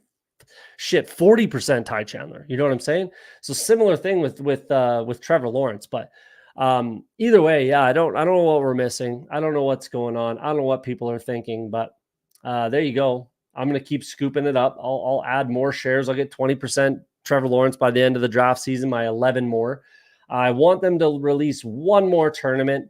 40% Ty Chandler. You know what I'm saying? So similar thing with Trevor Lawrence, but either way, yeah, I don't know what we're missing. I don't know what's going on. I don't know what people are thinking, but there you go. I'm going to keep scooping it up. I'll add more shares. I'll get 20% Trevor Lawrence by the end of the draft season, my 11 more. I want them to release one more tournament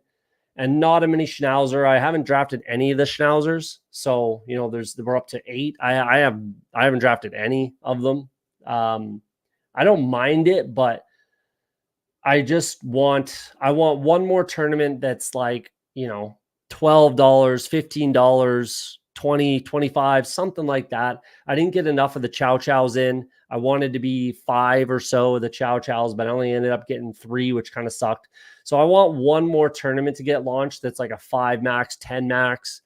and not a mini Schnauzer. I haven't drafted any of the Schnauzers. So, we're up to 8. I haven't drafted any of them. I don't mind it, but I want one more tournament that's like, $12, $15, 20, 25, something like that. I didn't get enough of the Chow Chows in. I wanted to be 5 or so of the Chow Chows, but I only ended up getting 3, which kind of sucked. So I want one more tournament to get launched that's like a 5 max, 10 max,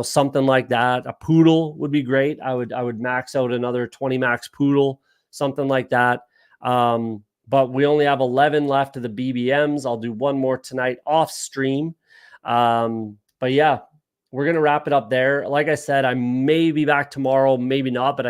something like that. A poodle would be great. I would max out another 20 max poodle, something like that. But we only have 11 left of the BBMs. I'll do one more tonight off stream. But yeah, we're going to wrap it up there. Like I said, I may be back tomorrow, maybe not, but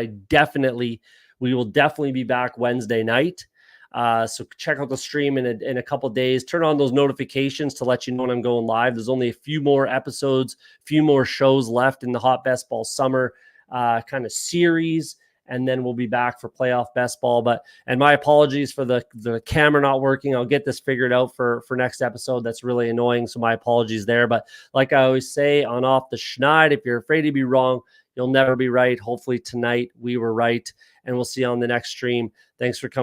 we will definitely be back Wednesday night. So check out the stream in a couple of days. Turn on those notifications to let you know when I'm going live. There's only a few more episodes, few more shows left in the Hot Best Ball Summer kind of series. And then we'll be back for playoff best ball. And my apologies for the camera not working. I'll get this figured out for next episode. That's really annoying. So my apologies there. But like I always say on Off the Schneid, if you're afraid to be wrong, you'll never be right. Hopefully tonight we were right. And we'll see you on the next stream. Thanks for coming.